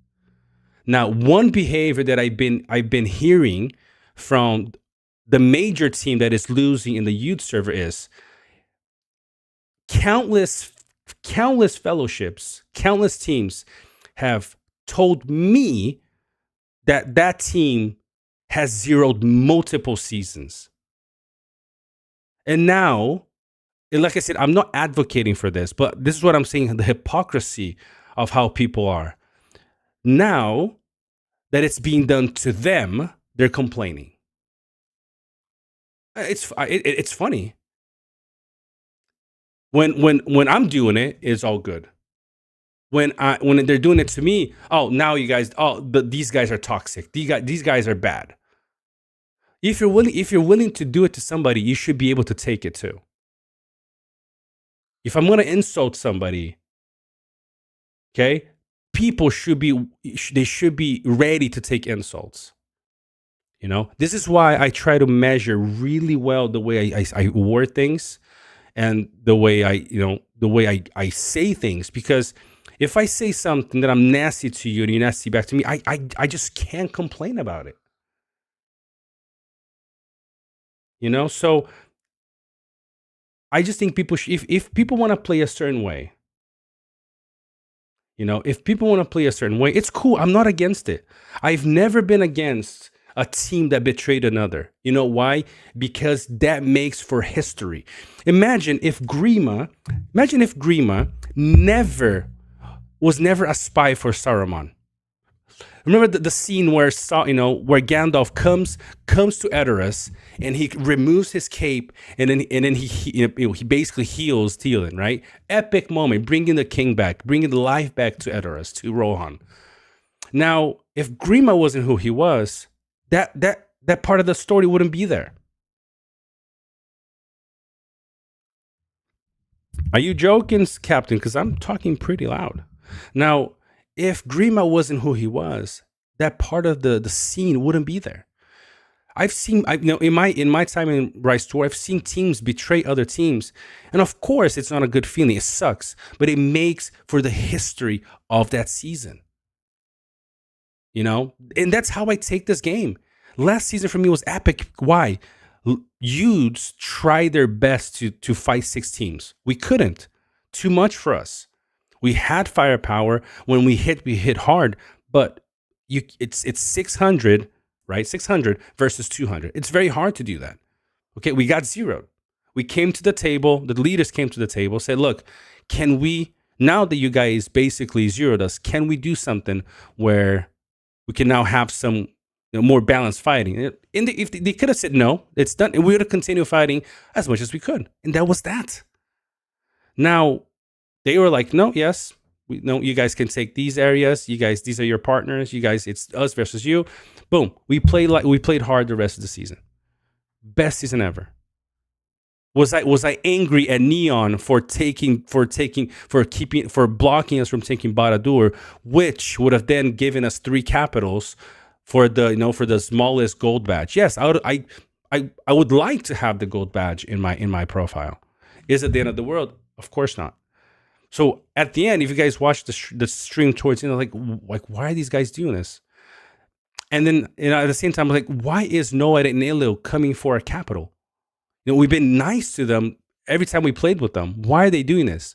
Now, one behavior that I've been hearing from the major team that is losing in the youth server is countless fellowships, countless teams have told me that team has zeroed multiple seasons. And now, and like I said, I'm not advocating for this, but this is what I'm saying, the hypocrisy of how people are. Now that it's being done to them, they're complaining. It's funny. When I'm doing it, it's all good. When they're doing it to me, oh, now you guys, but these guys are toxic. These guys are bad. If you're willing to do it to somebody, you should be able to take it too. If I'm going to insult somebody, okay, people should be ready to take insults. This is why I try to measure really well the way I word things and the way I say things, because if I say something that I'm nasty to you and you're nasty back to me, I just can't complain about it. So I just think people should, if people want to play a certain way, if people want to play a certain way, it's cool. I'm not against it. I've never been against a team that betrayed another. You know why? Because that makes for history. Imagine if Grima was never a spy for Saruman. Remember the scene where where Gandalf comes to Edoras and he removes his cape and then he basically heals Théoden, right? Epic moment, bringing the king back, bringing the life back to Edoras, to Rohan. Now, if Grima wasn't who he was, that part of the story wouldn't be there. Are you joking, Captain? Because I'm talking pretty loud. Now, if Grima wasn't who he was, that part of the scene wouldn't be there. In my time in Rise Tour, I've seen teams betray other teams, and of course, it's not a good feeling. It sucks, but it makes for the history of that season. And that's how I take this game. Last season for me was epic. Why? Youths tried their best to fight 6 teams. We couldn't. Too much for us. We had firepower. When we hit hard, but it's 600, right? 600 versus 200. It's very hard to do that. Okay, we got zeroed. We came to the table. The leaders came to the table, said, look, can we, now that you guys basically zeroed us, can we do something where we can now have some more balanced fighting? If they could have said no, it's done, and we would have continued fighting as much as we could. And that was that. Now, they were like, no, yes, you guys can take these areas. You guys, these are your partners. You guys, it's us versus you. Boom. We played hard the rest of the season. Best season ever. Was I angry at Neon for blocking us from taking Barad-dûr, which would have then given us 3 capitals for the smallest gold badge? Yes, I would like to have the gold badge in my profile. Is it the end of the world? Of course not. So at the end, if you guys watch the stream towards like why are these guys doing this? And then at the same time, I'm like, why is Noed and Ilio coming for a capital? We've been nice to them every time we played with them. Why are they doing this?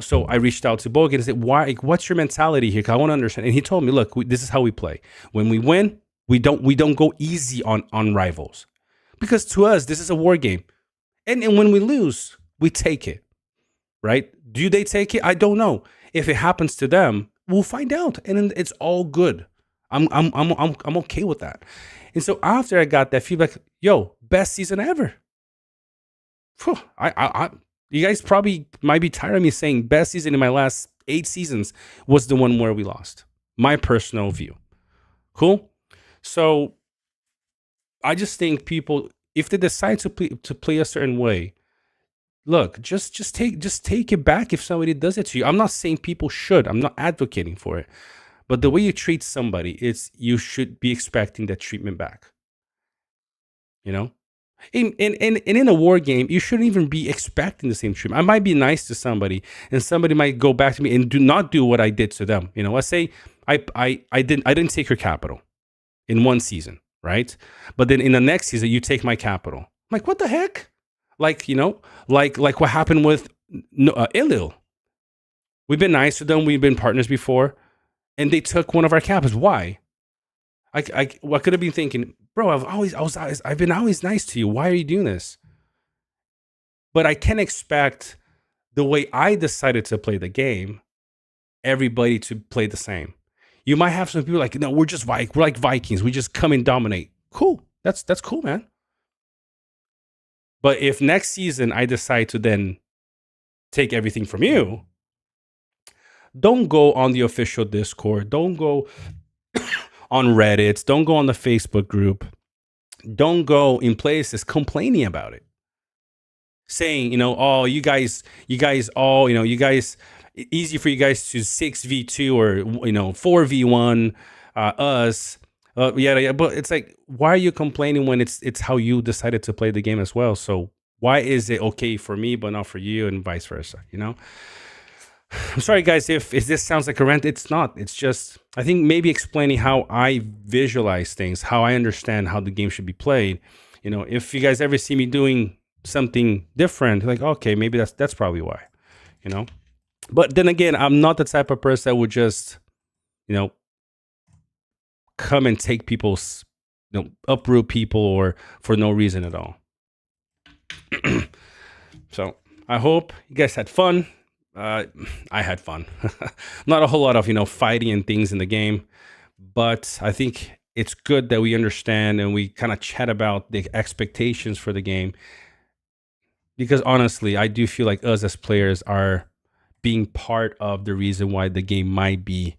So I reached out to Bogan and said, "Why? What's your mentality here? 'Cause I want to understand." And he told me, "Look, this is how we play. When we win, we don't go easy on rivals, because to us this is a war game, and when we lose, we take it, right? Do they take it? I don't know. If it happens to them, we'll find out, and then it's all good. I'm okay with that." And so after I got that feedback, yo, best season ever. Phew, you guys probably might be tired of me saying best season in my last 8 seasons was the one where we lost. My personal view. Cool. So I just think people, if they decide to play a certain way, look, just take it back if somebody does it to you. I'm not saying people should. I'm not advocating for it. But the way you treat somebody, you should be expecting that treatment back. You know? In a war game, you shouldn't even be expecting the same treatment. I might be nice to somebody, and somebody might go back to me and do not do what I did to them. Let's say I didn't take your capital in one season, right? But then in the next season, you take my capital. I'm like, what the heck? Like what happened with Ilio. We've been nice to them. We've been partners before, and they took one of our capitals. Why? I could have been thinking, bro, I've been always nice to you. Why are you doing this? But I can't expect the way I decided to play the game, everybody to play the same. You might have some people like, no, we're like Vikings. We just come and dominate. Cool. That's cool, man. But if next season I decide to then take everything from you, don't go on the official Discord. Don't go on Reddit. Don't go on the Facebook group. Don't go in places complaining about it. Saying, oh, you guys all, easy for you guys to 6v2 or, 4v1 us. Yeah. But it's like, why are you complaining when it's how you decided to play the game as well? So why is it okay for me, but not for you, and vice versa, I'm sorry, guys, if this sounds like a rant. It's not. It's just, I think maybe explaining how I visualize things, how I understand how the game should be played. If you guys ever see me doing something different, like, okay, maybe that's probably why, But then again, I'm not the type of person that would just, come and take people's, uproot people or for no reason at all. So I hope you guys had fun. I had fun. Not a whole lot of, fighting and things in the game, but I think it's good that we understand and we kind of chat about the expectations for the game. Because honestly, I do feel like us as players are being part of the reason why the game might be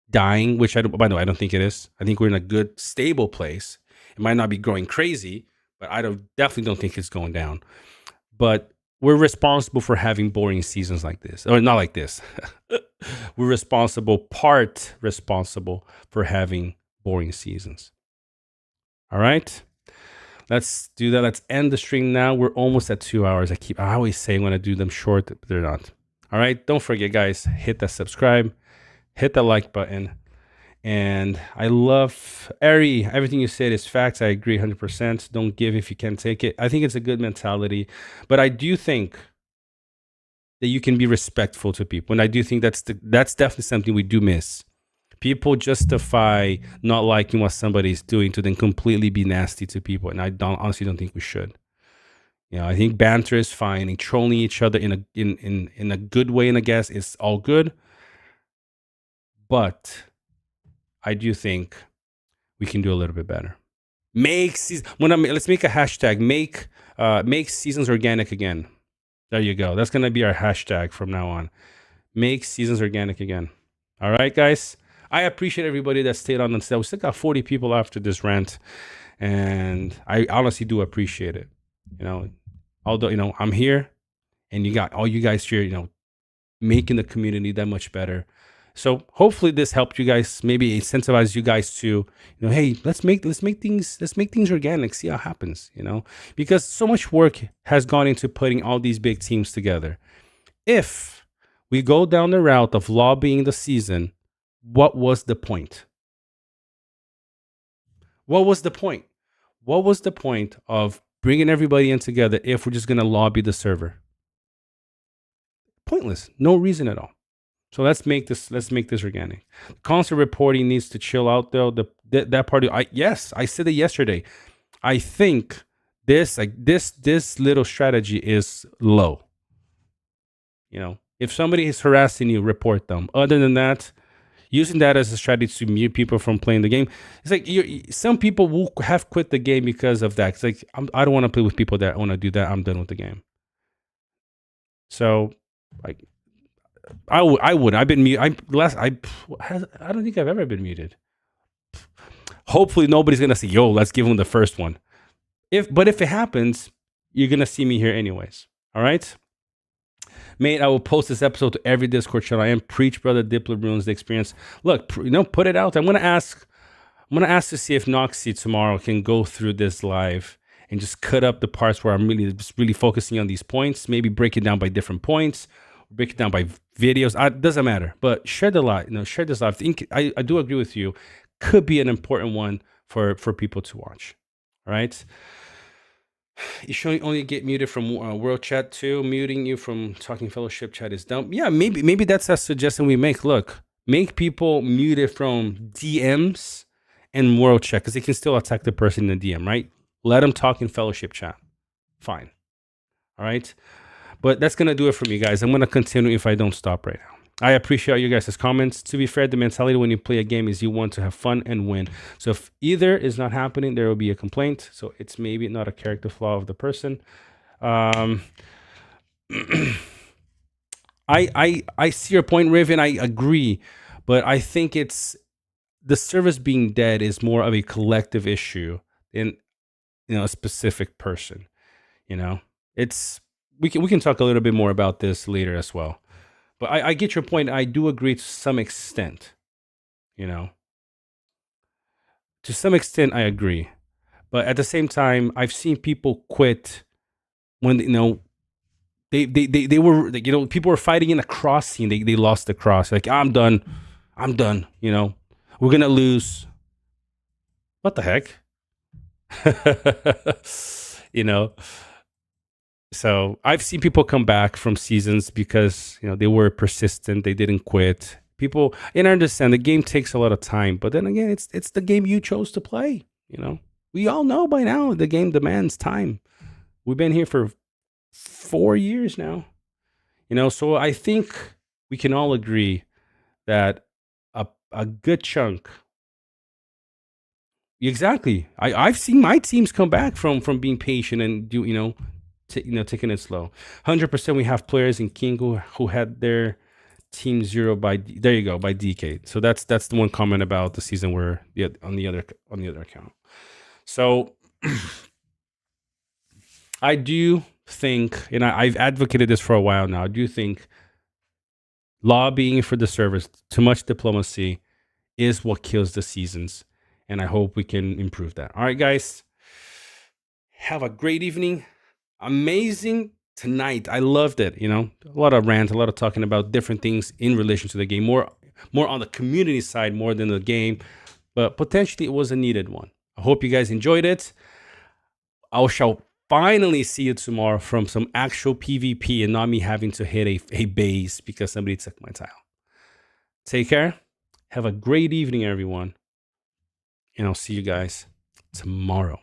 dying, which by the way, I don't think it is. I think we're in a good, stable place. It might not be growing crazy, but I definitely don't think it's going down. But we're responsible for having boring seasons like this, or not like this. We're part responsible for having boring seasons. All right, let's do that. Let's end the stream now. We're almost at 2 hours. I always say I'm going to do them short, but they're not. All right, don't forget, guys, hit that subscribe, hit the like button. And I love everything you said is facts. I agree 100%. Don't give if you can't take it. I think it's a good mentality, but I do think that you can be respectful to people, and I do think that's definitely something we do miss. People justify not liking what somebody's doing to then completely be nasty to people, and I honestly don't think we should. I think banter is fine, and trolling each other in a good way, and I guess it's all good, but I do think we can do a little bit better. Let's make a hashtag. Make seasons organic again. There you go. That's gonna be our hashtag from now on. Make seasons organic again. All right, guys. I appreciate everybody that stayed on and said we still got 40 people after this rant, and I honestly do appreciate it. Although I'm here, and you got all you guys here. Making the community that much better. So hopefully this helped you guys, maybe incentivize you guys to, hey, let's make things organic, see how it happens, because so much work has gone into putting all these big teams together. If we go down the route of lobbying the season, what was the point? What was the point? What was the point of bringing everybody in together if we're just going to lobby the server? pointless. No reason at all. So let's make this organic. Constant reporting needs to chill out though. That part, I said it yesterday. I think this little strategy is low. You know, if somebody is harassing you, report them. Other than that, using that as a strategy to mute people from playing the game, it's like some people will have quit the game because of that. It's like I don't want to play with people that want to do that. I'm done with the game. So, like, I would. I've been muted. I don't think I've ever been muted. Hopefully, nobody's gonna say, "Yo, let's give them the first one." But if it happens, you're gonna see me here anyways. All right. Mate, I will post this episode to every Discord channel. I am preach, brother. Diplo ruins the experience. Look, put it out. I'm gonna ask to see if Noxy tomorrow can go through this live and just cut up the parts where I'm really focusing on these points. Maybe break it down by different points, break it down by videos. Doesn't matter. But share the live. Share this live. I do agree with you. Could be an important one for people to watch. All right. You should only get muted from world chat too. Muting you from talking fellowship chat is dumb. Yeah, maybe that's a suggestion we make. Look, make people muted from DMs and world chat because they can still attack the person in the DM, right? Let them talk in fellowship chat. Fine. All right. But that's gonna do it for me, guys. I'm gonna continue if I don't stop right now. I appreciate you guys' comments. To be fair, the mentality when you play a game is you want to have fun and win. So if either is not happening, there will be a complaint. So it's maybe not a character flaw of the person. I see your point, Raven. I agree, but I think it's the service being dead is more of a collective issue than a specific person. It's we can talk a little bit more about this later as well. But I get your point. I do agree to some extent, To some extent, I agree. But at the same time, I've seen people quit when, they were, people were fighting in a cross scene. They lost the cross. Like, I'm done. We're going to lose. What the heck? So I've seen people come back from seasons because they were persistent. They didn't quit. People, and I understand the game takes a lot of time, but then again, it's the game you chose to play. We all know by now the game demands time. We've been here for 4 years now. So I think we can all agree that a good chunk. Exactly. I've seen my teams come back from being patient and taking it slow. 100% we have players in King who had their team zero by DK. So that's the one comment about the season where on the other account. So I do think, and I've advocated this for a while now, I do think lobbying for the service, too much diplomacy is what kills the seasons. And I hope we can improve that. All right, guys. Have a great evening. Amazing tonight. I loved it. A lot of rant, a lot of talking about different things in relation to the game, more on the community side more than the game, but potentially it was a needed one. I hope you guys enjoyed it. I shall finally see you tomorrow from some actual PvP and not me having to hit a base because somebody took my tile. Take care. Have a great evening, everyone. And I'll see you guys tomorrow.